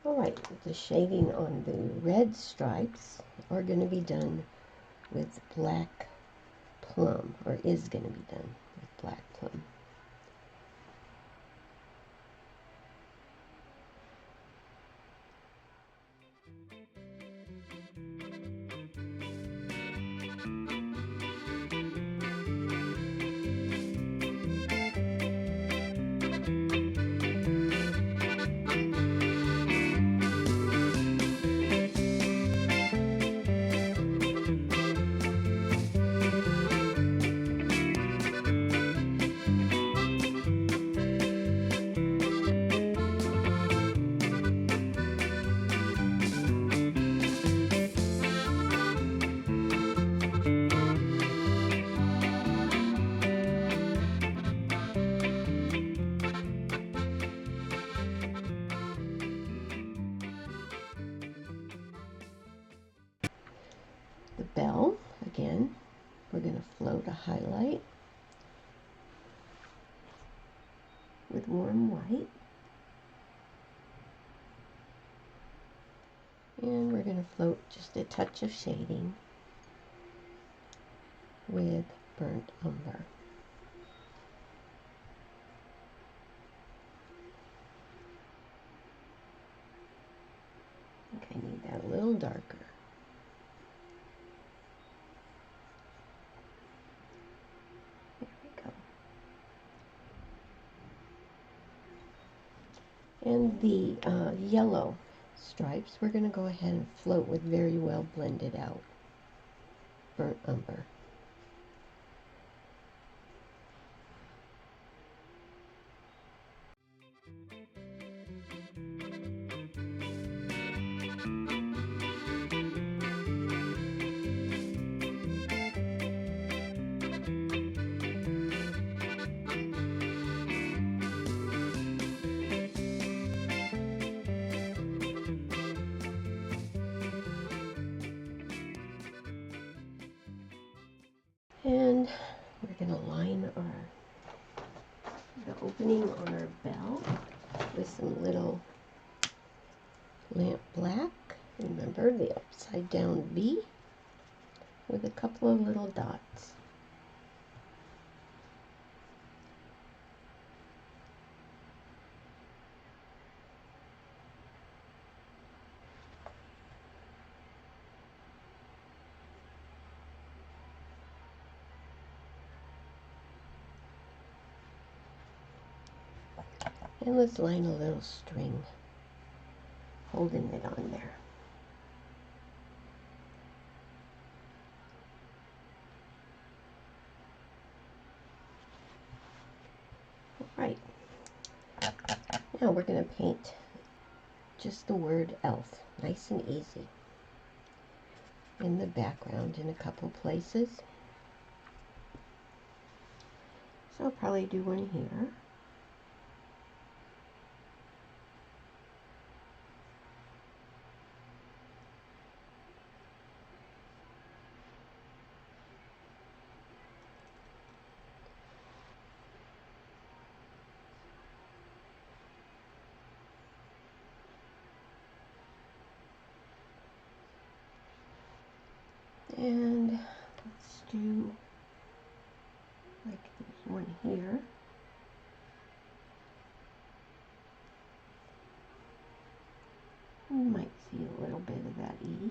Alright, the shading on the red stripes are going to be done with black plum, or is going to be done with black plum. The bell, again, we're going to float a highlight with warm white. And we're going to float just a touch of shading with burnt umber. I think I need that a little darker. There we go. And the yellow stripes, we're going to go ahead and float with very well blended out burnt umber. And we're going to line the opening on our bell with some little lamp black. Remember the upside down V with a couple of little dots. And let's line a little string holding it on there. Right. Now we're going to paint just the word elf, nice and easy, in the background in a couple places. So I'll probably do one here. And let's do, like, there's one here. You might see a little bit of that E.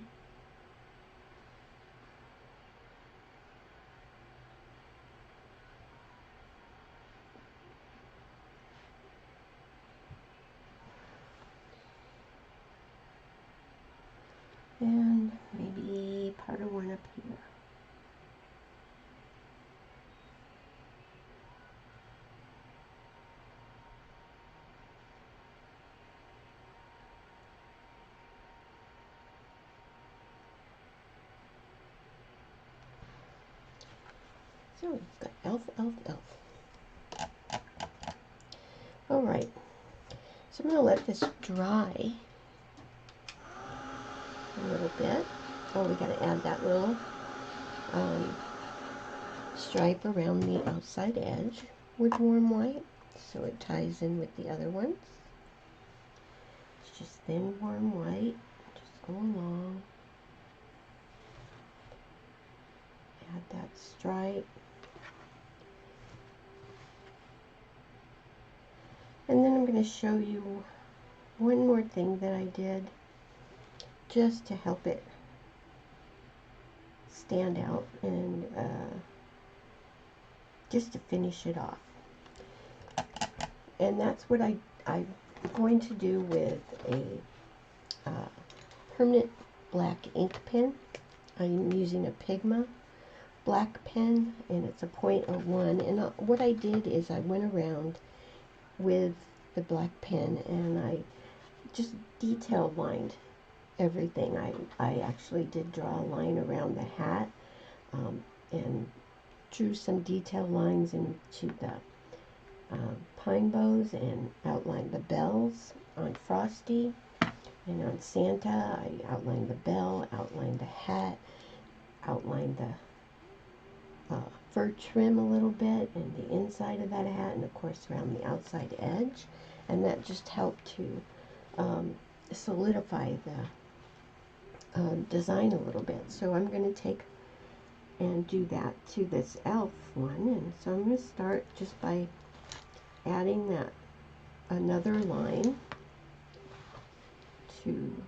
And maybe part of one up here. So we've got elf, elf, elf. Alright, so I'm going to let this dry a little bit. Oh, we got to add that little stripe around the outside edge with warm white, so it ties in with the other ones. It's just thin warm white. Just go along. Add that stripe. And then I'm going to show you one more thing that I did just to help it stand out and just to finish it off. And that's what I'm going to do with a permanent black ink pen. I'm using a Pigma black pen, and it's a .01. And what I did is I went around with the black pen and I just detail lined everything. I actually did draw a line around the hat and drew some detail lines into the pine bows and outlined the bells on Frosty, and on Santa I outlined the bell, outlined the hat, outlined the fur trim a little bit and the inside of that hat, and of course around the outside edge, and that just helped to solidify the design a little bit. So I'm going to take and do that to this elf one, and so I'm going to start just by adding that another line to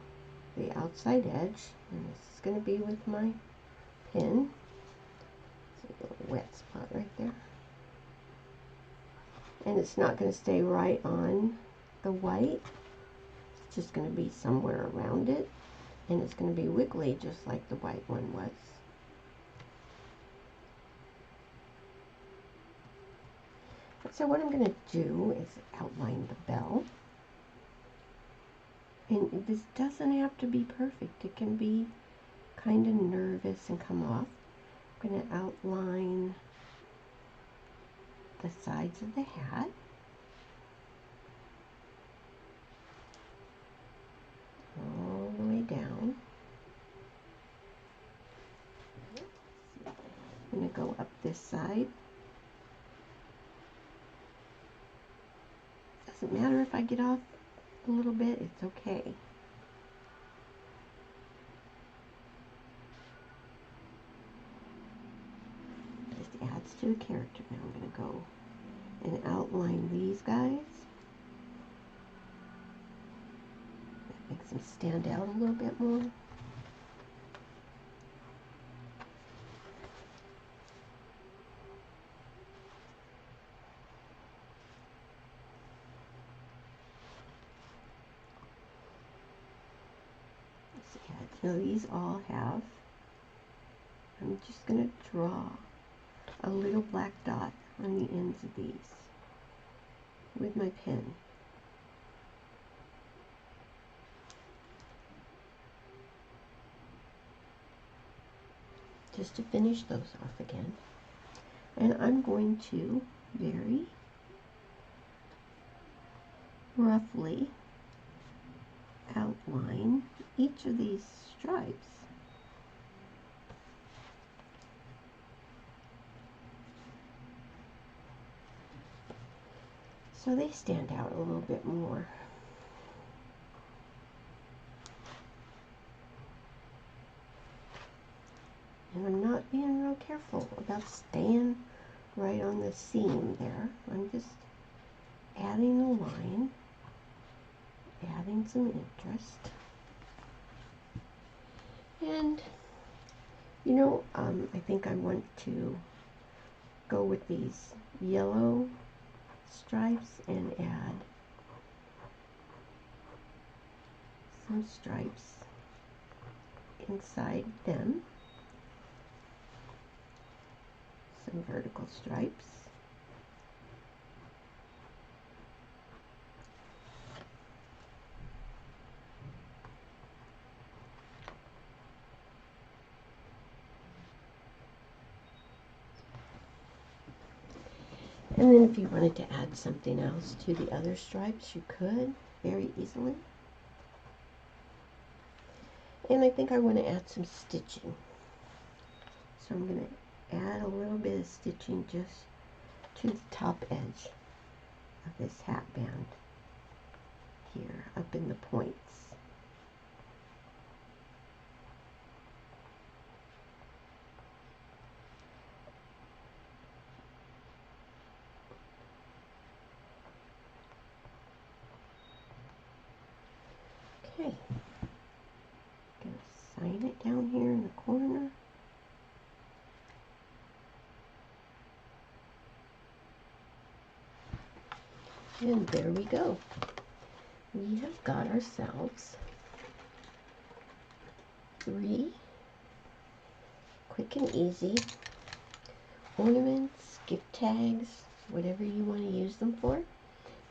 the outside edge, and this is going to be with my pen. It's a little wet spot right there, and it's not going to stay right on the white. It's just going to be somewhere around it, and it's going to be wiggly just like the white one was. So what I'm going to do is outline the bell. And this doesn't have to be perfect. It can be kind of nervous and come off. I'm going to outline the sides of the hat. All the way down. I'm going to go up this side. Doesn't matter if I get off a little bit, it's okay. Just adds to the character. Now I'm going to go and outline these guys. That makes them stand out a little bit more. So these all have, I'm just going to draw a little black dot on the ends of these. with my pen. Just to finish those off again. And I'm going to very roughly outline each of these stripes. So they stand out a little bit more. And I'm not being real careful about staying right on the seam there. I'm just adding a line, adding some interest. And, you know, I think I want to go with these yellow stripes and add some stripes inside them. Some vertical stripes. And then if you wanted to add something else to the other stripes, you could very easily. And I think I want to add some stitching. So I'm going to add a little bit of stitching just to the top edge of this hat band here, up in the points. Okay, gonna sign it down here in the corner. And there we go. We have got ourselves 3 quick and easy ornaments, gift tags, whatever you want to use them for.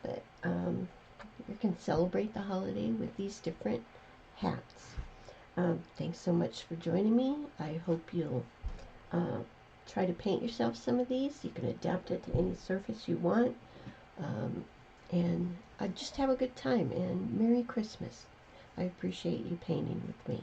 But you can celebrate the holiday with these different hats. Thanks so much for joining me. I hope you'll try to paint yourself some of these. You can adapt it to any surface you want. And just have a good time, and Merry Christmas. I appreciate you painting with me.